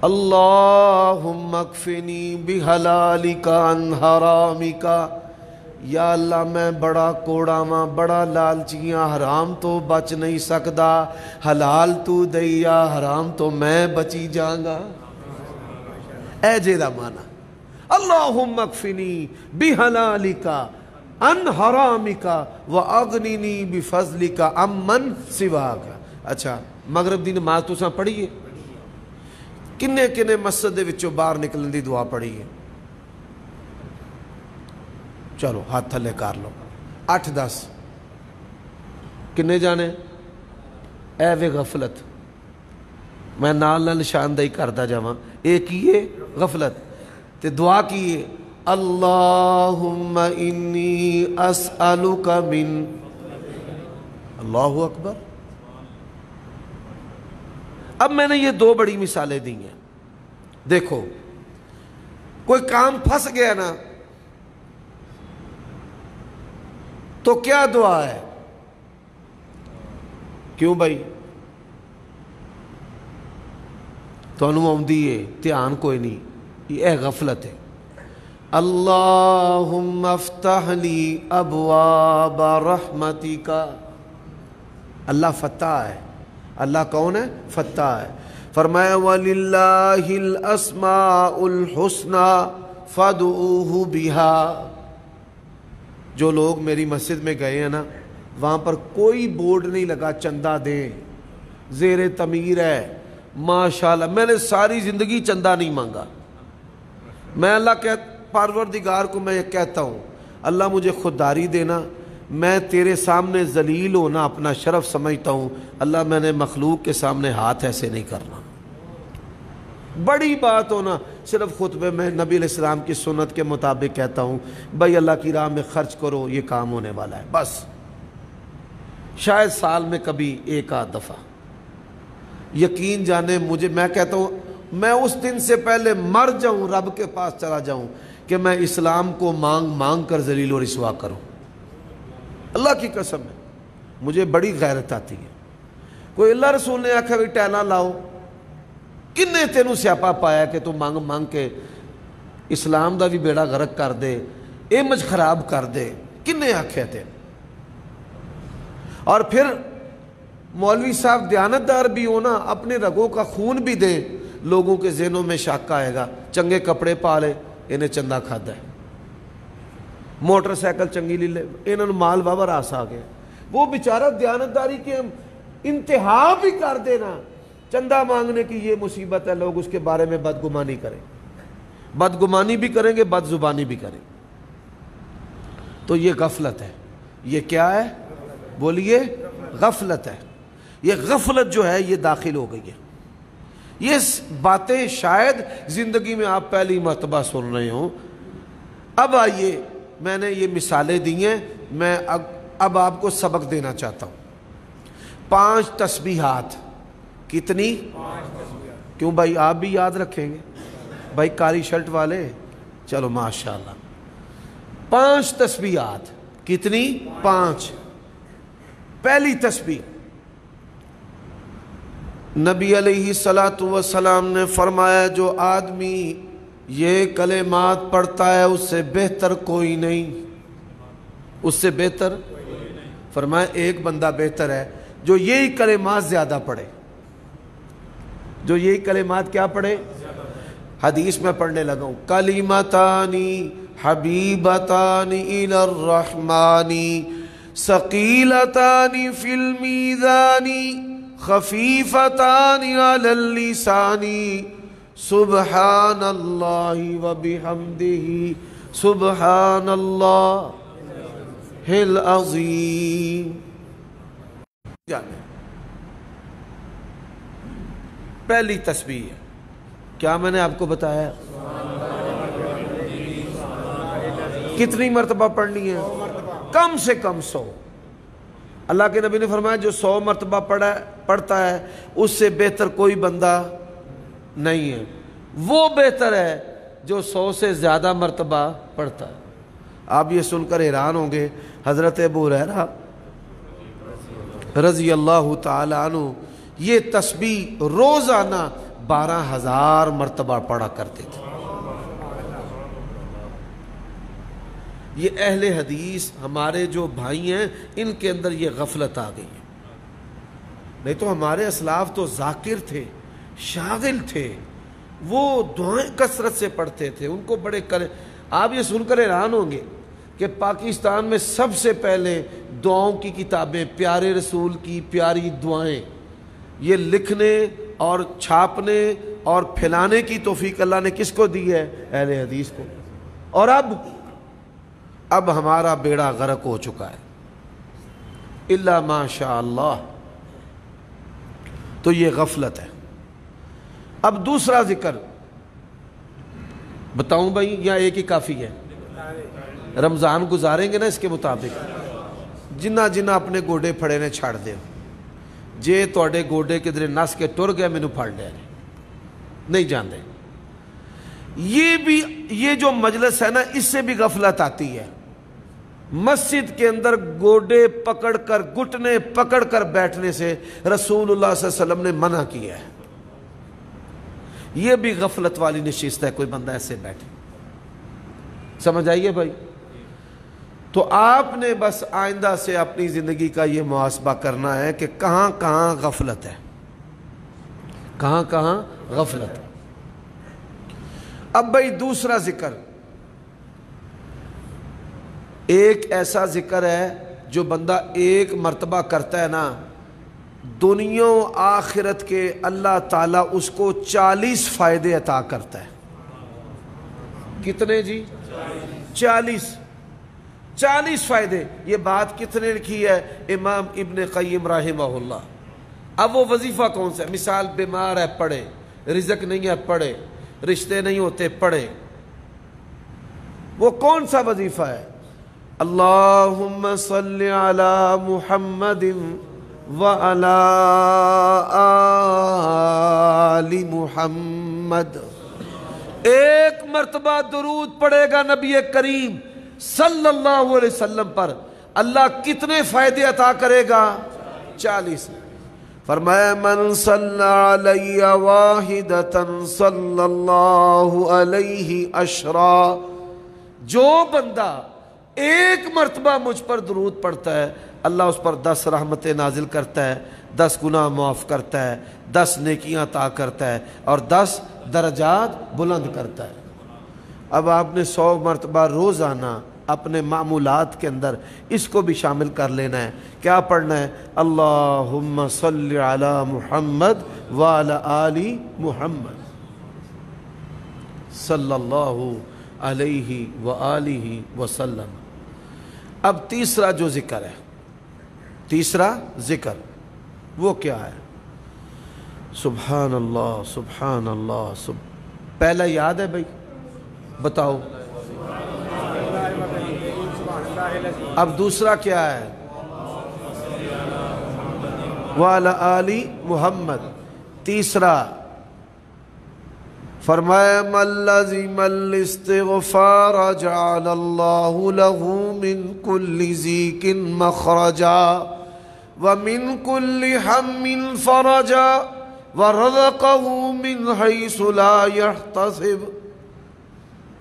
S1: اللہم اکفنی بحلالک عن حرامک، یا اللہ میں بڑا کوڑا ماں بڑا لالچیاں حرام تو بچ نہیں سکدا حلال تو دیا حرام تو میں بچی جاؤں گا اے جے دا مانا اللہم اکفنی بحلالک ان حرامک واغننی بفضلک عمن سواک. اچھا مغرب دی نماز تساں پڑھی ہے؟ کنے کنے مسجد دے وچوں باہر نکلن دی دعا پڑھی ہے؟ چلو ہاتھ تھلے کر لو 8-10 کنے جانے؟ اے وے غفلت میں نال نال نشاندہی کردا جاواں اے کیے غفلت تے دعا کیے اللہم انی اسألک من اللہ اکبر. اب میں نے یہ 2 بڑی مثالیں دی ہیں. دیکھو کوئی کام پھنس گیا نا تو کیا دعا ہے؟ کیوں بھائی تانوں آوندی ہے دھیان کوئی نہیں یہ غفلت ہے. اللہم افتح لی ابواب رحمتک. اللہ فتح ہے. اللہ کون ہے؟ فتح ہے. فرمایا وَلِلَّهِ الْأَسْمَاءُ الْحُسْنَى فَادْعُوهُ بِهَا. جو لوگ میری مسجد میں گئے ہیں نا وہاں پر کوئی بورڈ نہیں لگا چندہ دیں زیر تمیر ہے ماشاءاللہ. میں نے ساری زندگی چندہ نہیں مانگا. میں اللہ کے پروردگار کو میں یہ کہتا ہوں اللہ مجھے خودداری دینا میں تیرے سامنے ذلیل ہونا اپنا شرف سمجھتا ہوں. اللہ میں نے مخلوق کے سامنے ہاتھ ایسے نہیں کرنا. بڑی بات ہونا صرف خطبے میں نبی علیہ السلام کی سنت کے مطابق کہتا ہوں بھائی اللہ کی راہ میں خرچ کرو یہ کام ہونے والا ہے بس. شاید سال میں کبھی 1-8 دفعہ. یقین جانے مجھے میں کہتا ہوں میں اس دن سے پہلے مر جاؤں رب کے پاس چلا جاؤں کہ میں اسلام کو مانگ مانگ کر ذلیل و رسوا کروں. اللہ کی قسم ہے مجھے بڑی غیرت آتی ہے. کوئی اللہ رسول نے آکھا بھی ٹینا لاؤ کنے تینوں سیاپا پایا کہ تو مانگ مانگ کے اسلام دا بھی بیڑا غرق کر دے امیج خراب کر دے کنے آکھے تھے. اور پھر مولوی صاحب دیانتدار بھی ہونا اپنے رگوں کا خون بھی دے لوگوں کے ذہنوں میں شک آئے گا. چنگے کپڑے پا لے انہیں چندہ کھادا ہے موٹر سائیکل چنگی لے لے انہوں نے مال بابا راس آ گیا. وہ بیچارہ دیانتداری کے انتہا بھی کر دینا چندہ مانگنے کی یہ مصیبت ہے. لوگ اس کے بارے میں بدگمانی کریں بدگمانی بھی کریں گے بد زبانی بھی کریں. تو یہ غفلت ہے. یہ کیا ہے بولیے؟ غفلت ہے. یہ غفلت جو ہے یہ داخل ہو گئی ہے. یہ باتیں شاید زندگی میں آپ پہلی مرتبہ سن رہے ہوں. اب آئیے میں نے یہ مثالیں دی ہیں میں اب آپ کو سبق دینا چاہتا ہوں. 5 تسبیحات. کتنی؟ 5 تسبیحات. کیوں بھائی آپ بھی یاد رکھیں گے بھائی کالی شرٹ والے چلو ماشاءاللہ. 5 تسبیحات. کتنی؟ 5. پہلی تسبیح نبی علیہ السلام نے فرمایا جو آدمی یہ کلمات پڑھتا ہے اس سے بہتر کوئی نہیں. اس سے بہتر فرمایا ایک بندہ بہتر ہے جو یہی کلمات زیادہ پڑھے. جو یہی کلمات کیا پڑھے؟ حدیث میں پڑھنے لگا ہوں کلمتانی حبیبتانی الی الرحمانی ثقیلتانی فی المیزانی خفیفتانی علی اللسانی سبحان اللہ و بحمدہ سبحان اللہ العظیم. پہلی تسبیح ہے کیا میں نے آپ کو بتایا کتنی مرتبہ پڑھنی ہے؟ کم سے کم 100. اللہ کے نبی نے فرمایا جو 100 مرتبہ پڑھتا ہے اس سے بہتر کوئی بندہ نہیں ہے. وہ بہتر ہے جو 100 سے زیادہ مرتبہ پڑھتا ہے. آپ یہ سن کر حیران ہوں گے حضرت ابو ہریرہ رضی اللہ تعالی عنہ یہ تسبیح روزانہ 12,000 مرتبہ پڑھا کرتے تھے. یہ اہل حدیث ہمارے جو بھائی ہیں ان کے اندر یہ غفلت آ گئی ہے. نہیں تو ہمارے اسلاف تو ذاکر تھے، شاغل تھے، وہ دعائیں کثرت سے پڑھتے تھے، ان کو بڑے آپ یہ سن کر حیران ہوں گے کہ پاکستان میں سب سے پہلے دعاؤں کی کتابیں، پیارے رسول کی پیاری دعائیں، یہ لکھنے اور چھاپنے اور پھیلانے کی توفیق اللہ نے کس کو دی ہے؟ اہل حدیث کو. اور اب ہمارا بیڑا غرق ہو چکا ہے، الا ماشاء اللہ. تو یہ غفلت ہے. اب دوسرا ذکر بتاؤں بھائی یا ایک ہی کافی ہے؟ رمضان گزاریں گے نا اس کے مطابق. جنہ اپنے گوڈے پھڑے نے چھاڑ دے، جے توڑے گوڈے کدھر نس کے ٹر گیا مینو پھڑ لیا نہیں جاندے. یہ جو مجلس ہے نا اس سے بھی غفلت آتی ہے. مسجد کے اندر گوڈے پکڑ کر، گھٹنے پکڑ کر بیٹھنے سے رسول اللہ صلی اللہ علیہ وسلم نے منع کیا ہے. یہ بھی غفلت والی نشست ہے، کوئی بندہ ایسے بیٹھے. سمجھ آئیے بھائی؟ تو آپ نے بس آئندہ سے اپنی زندگی کا یہ محاسبہ کرنا ہے کہ کہاں کہاں غفلت ہے، کہاں کہاں غفلت ہے. اب بھائی دوسرا ذکر، ایک ایسا ذکر ہے جو بندہ ایک مرتبہ کرتا ہے نا، دنیا و آخرت کے اللہ تعالیٰ اس کو 40 فائدے عطا کرتا ہے. کتنے جی؟ 40 فائدے. یہ بات کتنے لکھی ہے؟ امام ابن قیم رحمہ اللہ. اب وہ وظیفہ کون سا ہے؟ مثال بیمار ہے پڑھے، رزق نہیں ہے پڑھے، رشتے نہیں ہوتے پڑھے. وہ کون سا وظیفہ ہے؟ اللہم صلی علی محمد وعلی آل محمد. ایک مرتبہ درود پڑھے گا نبی کریم صلی اللہ علیہ وسلم پر، اللہ کتنے فائدے عطا کرے گا؟ 40. فرمایا من صلی علی واحدۃ صلی اللہ علیہ عشرا. جو بندہ ایک مرتبہ مجھ پر درود پڑھتا ہے اللہ اس پر 10 رحمتیں نازل کرتا ہے، 10 گناہ معاف کرتا ہے، 10 نیکیاں عطا کرتا ہے اور 10 درجات بلند کرتا ہے. اب آپ نے 100 مرتبہ روزانہ اپنے معمولات کے اندر اس کو بھی شامل کر لینا ہے. کیا پڑھنا ہے؟ اللہم صلی علی محمد وعلی آل محمد صلی اللہ علیہ وآلہ وسلم. اب تیسرا جو ذکر ہے، تیسرا ذکر وہ کیا ہے؟ سبحان اللہ سبحان اللہ. پہلا یاد ہے بھائی؟ بتاؤ. اب دوسرا کیا ہے؟ وعلی آل محمد. تیسرا فرمایا من لزم الاستغفار جعل اللہ له من كل ضیق مخرجا ومن كل هم فرجا ورزقه من حیث لا يحتسب.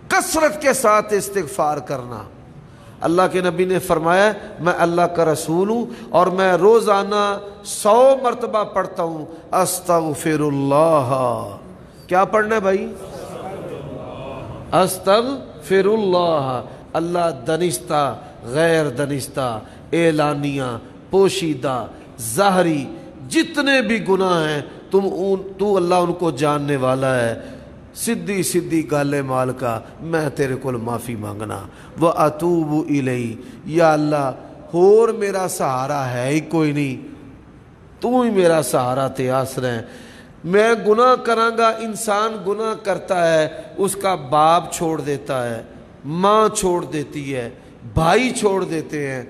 S1: کثرت کے ساتھ استغفار کرنا. اللہ کے نبی نے فرمایا میں اللہ کا رسول ہوں اور میں روزانہ 100 مرتبہ پڑھتا ہوں استغفر اللہ. کیا پڑھنا ہے بھائی؟ استغفر اللہ. اللہ دانستہ، غیر دانستہ، اعلانیہ، پوشیدہ، ظاہری جتنے بھی گناہ ہیں تو اللہ ان کو جاننے والا ہے. سدھی سدھی گالے مال کا میں تیرے کو معافی مانگنا. وَأَتُوبُ إِلَيْهِ. یا اللہ اور میرا سہارا ہے ہی کوئی نہیں، تو ہی میرا سہارا تے آسرا ہے. میں گناہ کراں گا. انسان گناہ کرتا ہے، اس کا باپ چھوڑ دیتا ہے، ماں چھوڑ دیتی ہے، بھائی چھوڑ دیتے ہیں،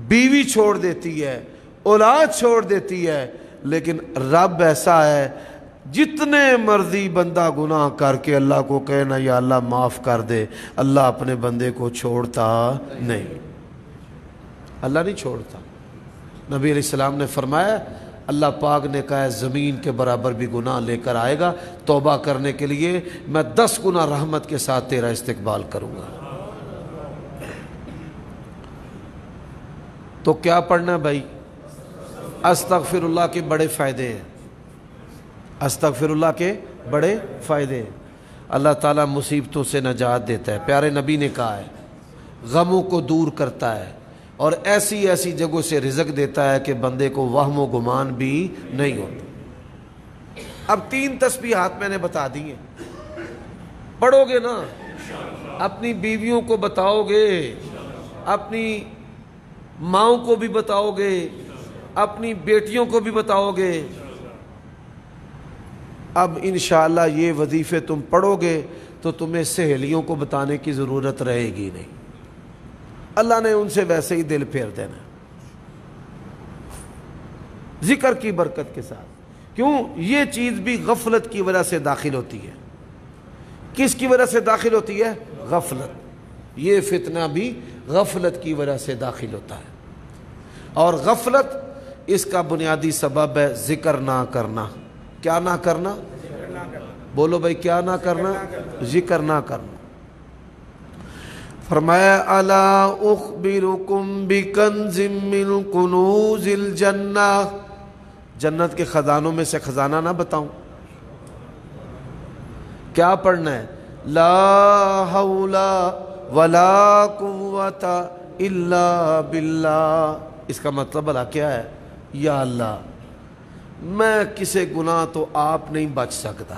S1: بیوی چھوڑ دیتی ہے، اولاد چھوڑ دیتی ہے. لیکن رب ایسا ہے جتنے مرضی بندہ گناہ کر کے اللہ کو کہنا یا اللہ معاف کر دے، اللہ اپنے بندے کو چھوڑتا نہیں. اللہ نہیں چھوڑتا. نبی علیہ السلام نے فرمایا اللہ پاک نے کہا ہے زمین کے برابر بھی گناہ لے کر آئے گا توبہ کرنے کے لیے، میں 10 گنا رحمت کے ساتھ تیرا استقبال کروں گا. تو کیا پڑھنا ہے بھائی؟ استغفر اللہ کے بڑے فائدے ہیں، استغفر اللہ کے بڑے فائدے ہیں۔ اللہ تعالیٰ مصیبتوں سے نجات دیتا ہے، پیارے نبی نے کہا ہے، غموں کو دور کرتا ہے، اور ایسی ایسی جگہوں سے رزق دیتا ہے کہ بندے کو وہم و گمان بھی نہیں ہوتا۔ اب 3 تسبیحات میں نے بتا دی ہیں، پڑھو گے نا، اپنی بیویوں کو بتاؤ گے، اپنی ماؤں کو بھی بتاؤ گے، اپنی بیٹیوں کو بھی بتاؤ گے۔ اب انشاءاللہ یہ وظیفے تم پڑھو گے تو تمہیں سہیلیوں کو بتانے کی ضرورت رہے گی نہیں، اللہ نے ان سے ویسے ہی دل پھیر دینا ذکر کی برکت کے ساتھ۔ کیوں؟ یہ چیز بھی غفلت کی وجہ سے داخل ہوتی ہے۔ کس کی وجہ سے داخل ہوتی ہے؟ غفلت۔ یہ فتنہ بھی غفلت کی وجہ سے داخل ہوتا ہے، اور غفلت اس کا بنیادی سبب ہے ذکر نہ کرنا۔ کیا نہ کرنا؟ بولو بھائی، کیا نہ کرنا؟ ذکر نہ کرنا۔ فرمایا الا اخبرکم بکنز من کنوز الجنہ، جنت کے خزانوں میں سے خزانہ نہ بتاؤں؟ کیا پڑھنا ہے؟ لا حول ولا قوت الا باللہ۔ اس کا مطلب بھلا کیا ہے؟ یا اللہ، میں کسی گناہ تو آپ نہیں بچ سکتا،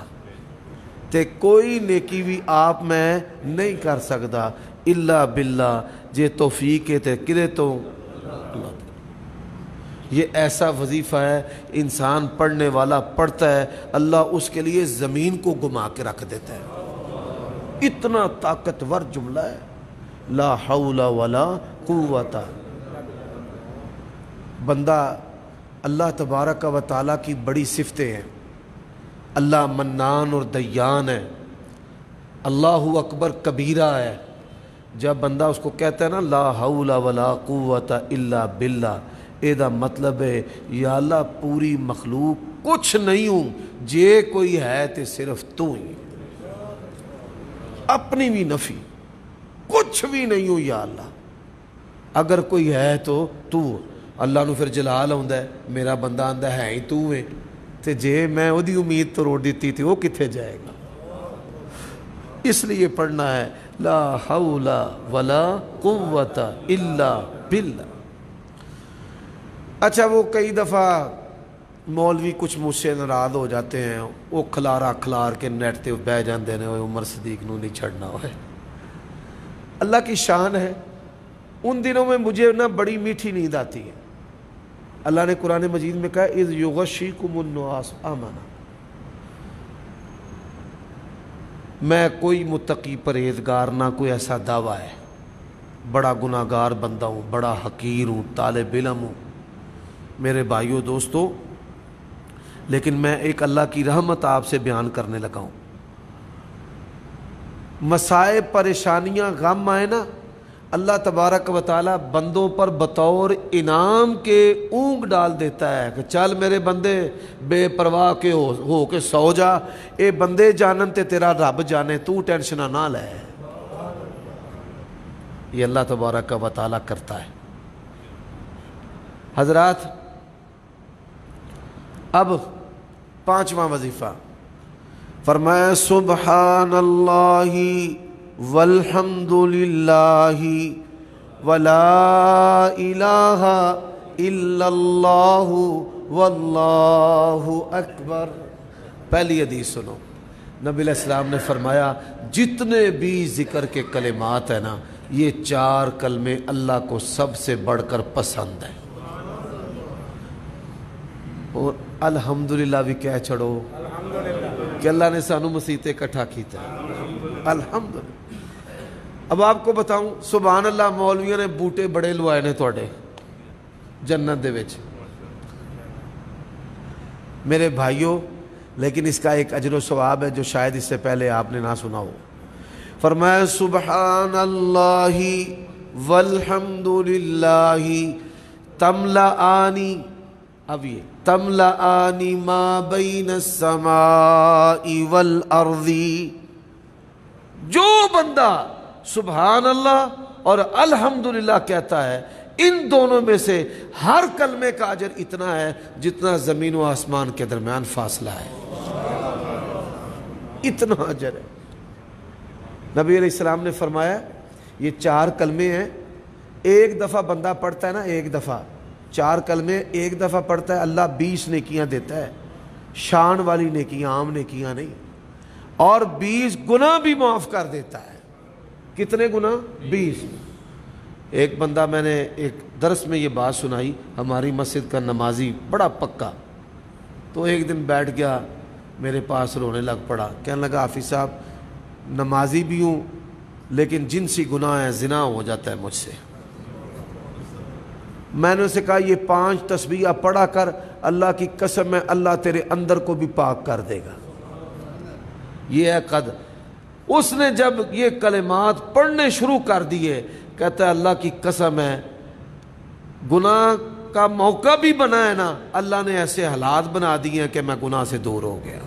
S1: تے کوئی نیکی بھی آپ میں نہیں کر سکتا، الا باللہ، جے توفیق ہے تے کدے تو اللہ۔ یہ ایسا وظیفہ ہے، انسان پڑھنے والا پڑھتا ہے، اللہ اس کے لیے زمین کو گما کے رکھ دیتا ہے۔ اتنا طاقتور جملہ ہے، لا حول ولا قوت۔ بندہ اللہ تبارک و تعالیٰ کی بڑی صفتیں ہیں، اللہ منان اور دیان ہے، اللہ اکبر کبیرہ ہے۔ جب بندہ اس کو کہتا ہے نا لا حول ولا قوت الا باللہ، اے دا مطلب ہے یا اللہ پوری مخلوق کچھ نہیں ہوں، جے کوئی ہے تے صرف تو ہی، اپنی بھی نفی، کچھ بھی نہیں ہوں یا اللہ، اگر کوئی ہے تو تو۔ اللہ نو پھر جلال آندا ہے، میرا بندہ آندا ہے ہی تو ہے، تے جے میں وہ دی امید تو روڑ دیتی تھی، وہ کتھے جائے گا؟ اس لیے پڑھنا ہے لا حول ولا قوت الا باللہ۔ اچھا، وہ کئی دفعہ مولوی کچھ مجھ سے ناراض ہو جاتے ہیں، وہ کھلار کے نیٹ تے بہ جاندے نے، عمر صدیق نو نہیں چھڑنا ہے۔ اللہ کی شان ہے، ان دنوں میں مجھے نا بڑی میٹھی نیند آتی ہے۔ اللہ نے قرآن مجید میں کہا اذ یغشیکم النعاس امانا، میں کوئی متقی پرہیزگار نہ کوئی ایسا دعویٰ ہے، بڑا گناہگار بندہ ہوں، بڑا حقیر ہوں، طالب علم ہوں میرے بھائیوں دوستو، لیکن میں ایک اللہ کی رحمت آپ سے بیان کرنے لگا ہوں۔ مصائب، پریشانیاں، غم آئے نا، اللہ تبارک و تعالیٰ بندوں پر بطور انعام کے اونگ ڈال دیتا ہے کہ چل میرے بندے بے پرواہ کے ہو کے سو جا، اے بندے جانن تے تیرا رب جانے، تو ٹینشنہ نہ لے۔ یہ اللہ تبارک و تعالیٰ کرتا ہے۔ حضرات، اب 5واں وظیفہ فرمایا سبحان اللہ والحمد للہ ولا الہ الا اللہ واللہ اکبر۔ پہلی حدیث سنو، نبی علیہ السلام نے فرمایا جتنے بھی ذکر کے کلمات ہیں نا، یہ 4 کلمے اللہ کو سب سے بڑھ کر پسند ہیں۔ اور الحمدللہ بھی کہہ چھڑو کہ اللہ نے سانو مسیح اکٹھا کیتا ہے، الحمدللہ۔ اب آپ کو بتاؤں، سبحان اللہ مولویوں نے بوٹے بڑے لوائے نے توڑے جنت دے وچ میرے بھائیوں، لیکن اس کا ایک اجر و ثواب ہے جو شاید اس سے پہلے آپ نے نہ سنا ہو۔ فرمایا سبحان اللہ والحمد للہ تملأانی، اب یہ تملأانی ما بین السماء والارض، جو بندہ سبحان اللہ اور الحمدللہ کہتا ہے، ان دونوں میں سے ہر کلمے کا اجر اتنا ہے جتنا زمین و آسمان کے درمیان فاصلہ ہے، اتنا اجر ہے۔ نبی علیہ السلام نے فرمایا یہ 4 کلمے ہیں، ایک دفعہ بندہ پڑھتا ہے نا، ایک دفعہ 4 کلمے ایک دفعہ پڑھتا ہے، اللہ 20 نیکیاں دیتا ہے، شان والی نیکیاں، عام نیکیاں نہیں، اور 20 گناہ بھی معاف کر دیتا ہے۔ کتنے گناہ؟ 20۔ ایک بندہ، میں نے ایک درس میں یہ بات سنائی، ہماری مسجد کا نمازی بڑا پکا، تو ایک دن بیٹھ گیا میرے پاس، رونے لگ پڑا، کہنے لگا حافظ صاحب نمازی بھی ہوں لیکن جنسی گناہ ہے، زنا ہو جاتا ہے مجھ سے۔ میں نے اسے کہا یہ 5 تسبیح پڑھا کر، اللہ کی قسم ہے اللہ تیرے اندر کو بھی پاک کر دے گا۔ یہ ہے قد۔ اس نے جب یہ کلمات پڑھنے شروع کر دیے، کہتا ہے اللہ کی قسم ہے گناہ کا موقع بھی بنا ہے نا، اللہ نے ایسے حالات بنا دیے ہیں کہ میں گناہ سے دور ہو گیا۔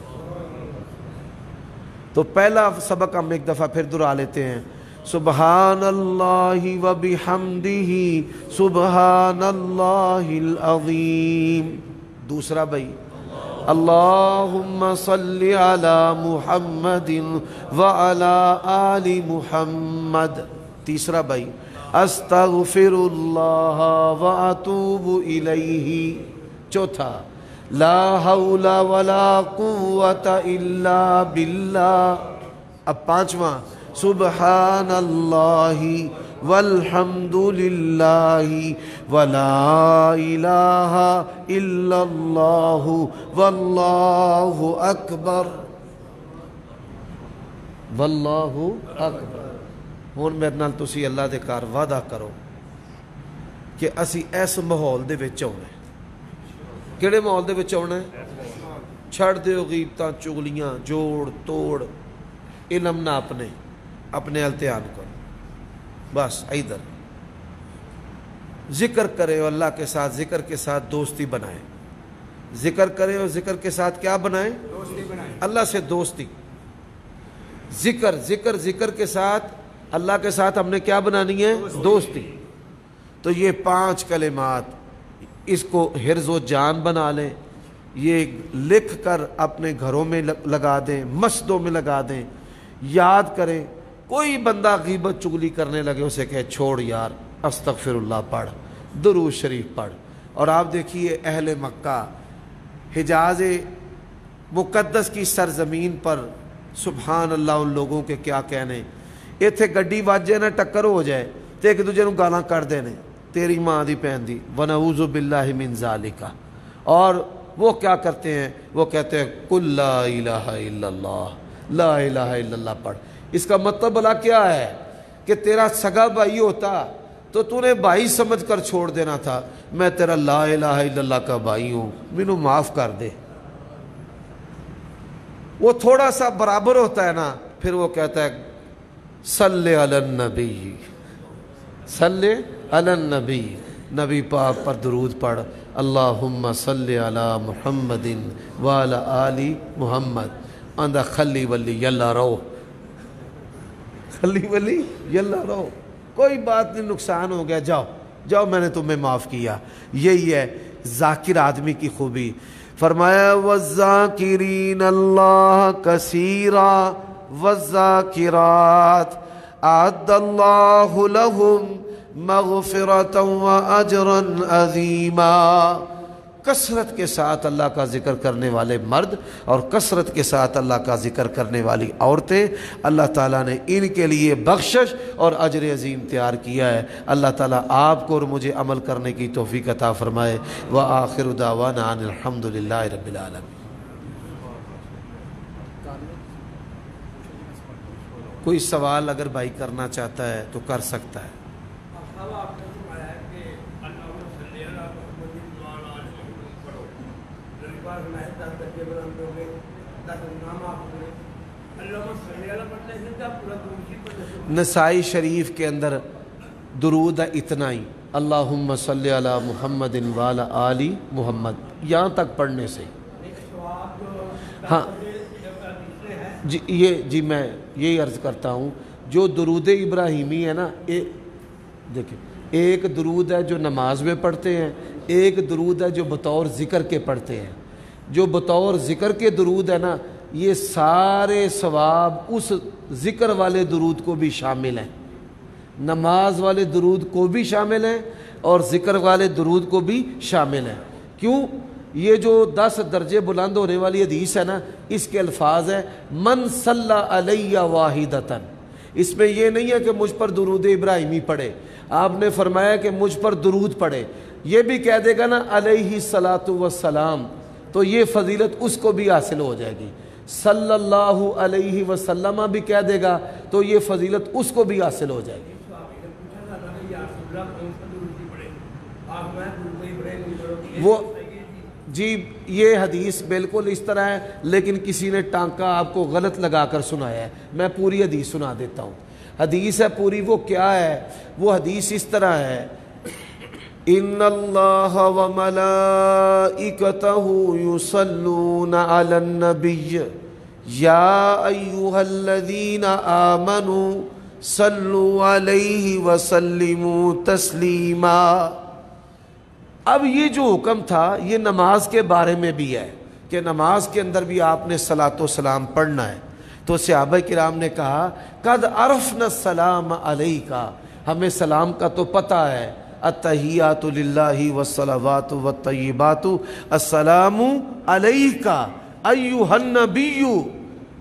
S1: تو پہلا سبق ہم ایک دفعہ پھر دہرا لیتے ہیں، سبحان اللہ و بحمدہ سبحان اللہ العظیم۔ دوسرا بھائی اللہم صلی علی محمد وعلی آل محمد۔ تیسرا بھائی استغفر اللہ واتوب الیہ۔ چوتھا لا حول ولا قوت الا باللہ۔ اب پانچواں سبحان اللہ والحمد للہ ولا الہ الا اللہ واللہ اکبر، واللہ اکبر۔ ہن میرے نال تسی اللہ دے کار وعدہ کرو کہ اسی اس ماحول دے وچ ہونا ہے۔ کیڑے ماحول دے وچ ہونا ہے؟ چھڑ دیو غیبتاں، چغلیاں، جوڑ توڑ، علم نہ اپنے التیان کرو، بس ادھر ذکر کرے اور اللہ کے ساتھ، ذکر کے ساتھ دوستی بنائے، ذکر کرے اور ذکر کے ساتھ کیا بنائے؟ دوستی بنائے، اللہ سے دوستی۔ ذکر ذکر ذکر کے ساتھ اللہ کے ساتھ ہم نے کیا بنانی ہے؟ دوستی۔ تو یہ 5 کلمات اس کو حرز و جان بنا لیں، یہ لکھ کر اپنے گھروں میں لگا دیں، مسجدوں میں لگا دیں، یاد کریں۔ کوئی بندہ غیبت چگلی کرنے لگے اسے کہے چھوڑ یار، استغفر اللہ پڑھ، درود شریف پڑھ۔ اور آپ دیکھیے اہل مکہ، حجاز مقدس کی سرزمین پر، سبحان اللہ ان لوگوں کے کیا کہنے، ایتھے گڈی واجے نہ ٹکر ہو جائے تو ایک دوسرے کو گالاں کر دینے، تیری ماں دی پہن دی، ونعوذ باللہ من ذالک۔ اور وہ کیا کرتے ہیں؟ وہ کہتے ہیں قل لا الہ الا اللہ، لا الہ الا اللہ پڑھ۔ اس کا مطلب بلا کیا ہے کہ تیرا سگا بھائی ہوتا تو تو نے بھائی سمجھ کر چھوڑ دینا تھا، میں تیرا لا الہ الا اللہ کا بھائی ہوں، مینو معاف کر دے۔ وہ تھوڑا سا برابر ہوتا ہے نا، پھر وہ کہتا ہے صلی علی النبی، صلی علی النبی، نبی پاک پر درود پڑھ، اللہم صلی علی محمد وعلی آل محمد۔ آندہ خلی ولی یلا رہو، خلی ولی یلا رہو، کوئی بات نہیں، نقصان ہو گیا، جاؤ جاؤ، میں نے تمہیں معاف کیا۔ یہی ہے ذاکر آدمی کی خوبی۔ فرمایا والذاکرین اللہ کثیرا والذاکرات اعد اللہ لہم مغفرتا واجرا عظیما۔ کثرت کے ساتھ اللہ کا ذکر کرنے والے مرد اور کثرت کے ساتھ اللہ کا ذکر کرنے والی عورتیں، اللہ تعالیٰ نے ان کے لیے بخشش اور اجر عظیم تیار کیا ہے۔ اللہ تعالیٰ آپ کو اور مجھے عمل کرنے کی توفیق عطا فرمائے۔ وآخر دعوانا ان الحمد للہ رب العالمین۔ کوئی سوال اگر بھائی کرنا چاہتا ہے تو کر سکتا ہے۔ نسائی شریف کے اندر درود اتنا ہی، اللہم صلی علی محمد وعلی آل محمد، یہاں تک پڑھنے سے۔ ہاں جی میں یہی عرض کرتا ہوں، جو درود ابراہیمی ہے نا، دیکھیں ایک درود ہے جو نماز میں پڑھتے ہیں، ایک درود ہے جو بطور ذکر کے پڑھتے ہیں۔ جو بطور ذکر کے درود ہے نا، یہ سارے ثواب اس ذکر والے درود کو بھی شامل ہیں، نماز والے درود کو بھی شامل ہیں اور ذکر والے درود کو بھی شامل ہیں۔ کیوں؟ یہ جو 10 درجے بلند ہونے والی حدیث ہے نا، اس کے الفاظ ہیں من صلی علیہ واحدۃ۔ اس میں یہ نہیں ہے کہ مجھ پر درود ابراہیمی پڑھے، آپ نے فرمایا کہ مجھ پر درود پڑھے۔ یہ بھی کہہ دے گا نا علیہ الصلاۃ والسلام، تو یہ فضیلت اس کو بھی حاصل ہو جائے گی۔ صلی اللہ علیہ وسلم بھی کہہ دے گا تو یہ فضیلت اس کو بھی حاصل ہو جائے گی۔ وہ جی یہ حدیث بالکل اس طرح ہے، لیکن کسی نے ٹانکا آپ کو غلط لگا کر سنایا ہے۔ میں پوری حدیث سنا دیتا ہوں۔ حدیث ہے پوری، وہ کیا ہے؟ وہ حدیث اس طرح ہے، ان اللہ وملائکتہ یصلون علی النبی یا ایھا الذین آمنوا صلوا علیہ وسلموا تسلیما۔ اب یہ جو حکم تھا یہ نماز کے بارے میں بھی ہے کہ نماز کے اندر بھی آپ نے صلاۃ و سلام پڑھنا ہے۔ تو صحابہ کرام نے کہا قد عرفنا السلام علیک، ہمیں سلام کا تو پتہ ہے، التحیات للہ والصلوات والطیبات السلام علیک ایھا النبی،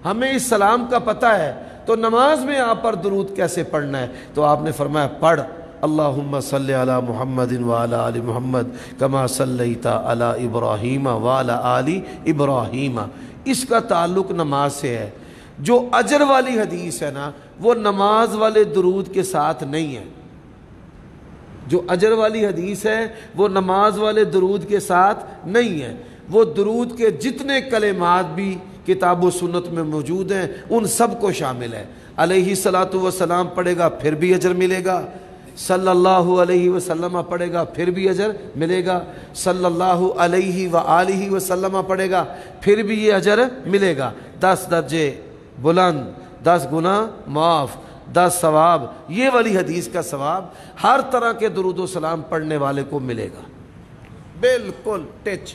S1: ہمیں اس سلام کا پتہ ہے، تو نماز میں آپ پر درود کیسے پڑھنا ہے؟ تو آپ نے فرمایا پڑھ اللہم صلی علی محمد وعلی آل محمد کما صلیت علی ابراہیم وعلی آل ابراہیم۔ اس کا تعلق نماز سے ہے۔ جو اجر والی حدیث ہے نا، وہ نماز والے درود کے ساتھ نہیں ہے۔ جو اجر والی حدیث ہے وہ نماز والے درود کے ساتھ نہیں ہے۔ وہ درود کے جتنے کلمات بھی کتاب و سنت میں موجود ہیں ان سب کو شامل ہے۔ علیہ الصلاۃ والسلام پڑھے گا پھر بھی اجر ملے گا، صلی اللہ علیہ وسلم پڑھے گا پھر بھی اجر ملے گا، صلی اللہ علیہ وآلہ وسلم پڑھے گا پھر بھی یہ اجر ملے گا۔ 10 درجے بلند، 10 گناہ معاف، 10 ثواب، یہ والی حدیث کا ثواب ہر طرح کے درود و سلام پڑھنے والے کو ملے گا، بالکل ٹچ۔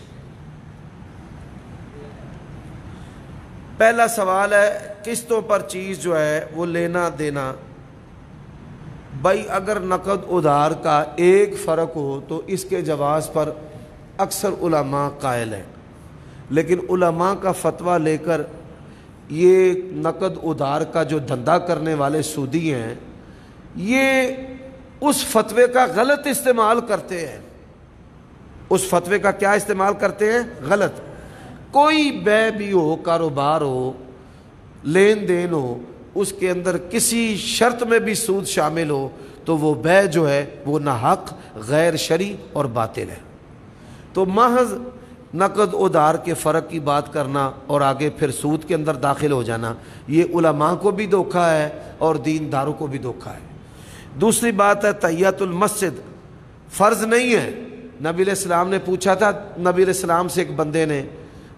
S1: پہلا سوال ہے قسطوں پر چیز جو ہے وہ لینا دینا۔ بھائی اگر نقد ادھار کا ایک فرق ہو تو اس کے جواز پر اکثر علماء قائل ہیں، لیکن علماء کا فتویٰ لے کر یہ نقد ادھار کا جو دھندا کرنے والے سودی ہیں یہ اس فتوے کا غلط استعمال کرتے ہیں۔ اس فتوے کا کیا استعمال کرتے ہیں؟ غلط۔ کوئی بے بھی ہو، کاروبار ہو، لین دین ہو، اس کے اندر کسی شرط میں بھی سود شامل ہو تو وہ بے جو ہے وہ ناحق، غیر شرعی اور باطل ہے۔ تو محض نقد ادھار کے فرق کی بات کرنا اور آگے پھر سود کے اندر داخل ہو جانا، یہ علماء کو بھی دھوکہ ہے اور دینداروں کو بھی دھوکہ ہے۔ دوسری بات ہے تحیۃ المسجد فرض نہیں ہے۔ نبی علیہ السلام نے پوچھا تھا، نبی علیہ السلام سے ایک بندے نے،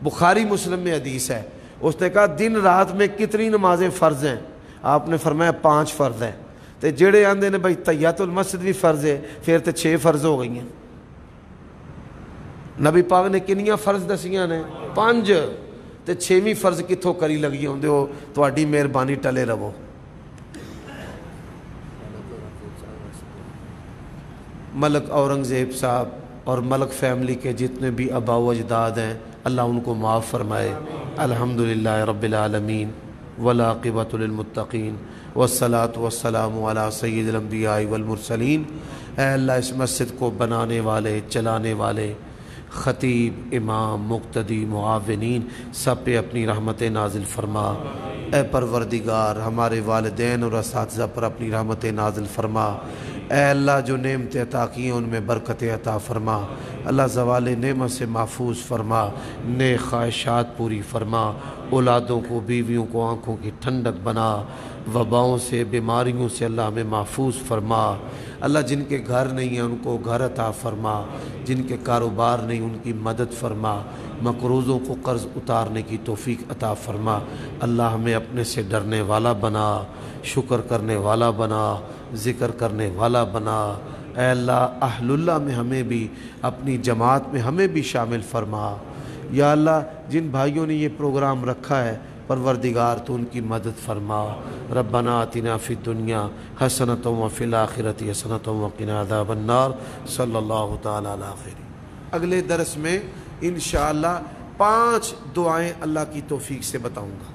S1: بخاری مسلم میں حدیث ہے، اس نے کہا دن رات میں کتنی نمازیں فرض ہیں؟ آپ نے فرمایا 5 فرض ہیں۔ تو جڑے آندے نے بھائی تحیۃ المسجد بھی فرض ہے، پھر تو 6 فرض ہو گئی ہیں۔ نبی پاک نے کنیاں فرض دسیاں نے؟ 5۔ تو 6ویں فرض کتوں کری لگی ہوندے ہو؟ تہاڈی مہربانی ٹلے رہو۔ ملک اورنگزیب صاحب اور ملک فیملی کے جتنے بھی آباء و اجداد ہیں اللہ ان کو معاف فرمائے۔ الحمدللہ رب العالمین والعاقبۃ للمتقین والصلاۃ والسلام علی سید الانبیاء والمرسلین۔ اے اللہ اس مسجد کو بنانے والے، چلانے والے، خطیب، امام، مقتدی، معاونین سب پہ اپنی رحمت نازل فرما۔ اے پروردگار ہمارے والدین اور اساتذہ پر اپنی رحمت نازل فرما۔ اے اللہ جو نعمتیں عطا کی ہیں ان میں برکت عطا فرما۔ اللہ زوال نعمت سے محفوظ فرما، نیک خواہشات پوری فرما، اولادوں کو، بیویوں کو آنکھوں کی ٹھنڈک بنا، وباؤں سے، بیماریوں سے اللہ ہمیں محفوظ فرما۔ اللہ جن کے گھر نہیں ہیں ان کو گھر عطا فرما، جن کے کاروبار نہیں ان کی مدد فرما، مقروضوں کو قرض اتارنے کی توفیق عطا فرما۔ اللہ ہمیں اپنے سے ڈرنے والا بنا، شکر کرنے والا بنا، ذکر کرنے والا بنا، اے اللہ اہل اللہ میں ہمیں بھی اپنی جماعت میں ہمیں بھی شامل فرما۔ یا اللہ جن بھائیوں نے یہ پروگرام رکھا ہے پروردگار تو ان کی مدد فرما۔ ربنا آتنا فی الدنیا حسنۃ وفی الآخرۃ حسنۃ وقنا عذاب النار۔ صلی اللہ تعالی علی خیر۔ اگلے درس میں انشاءاللہ 5 دعائیں اللہ کی توفیق سے بتاؤں گا۔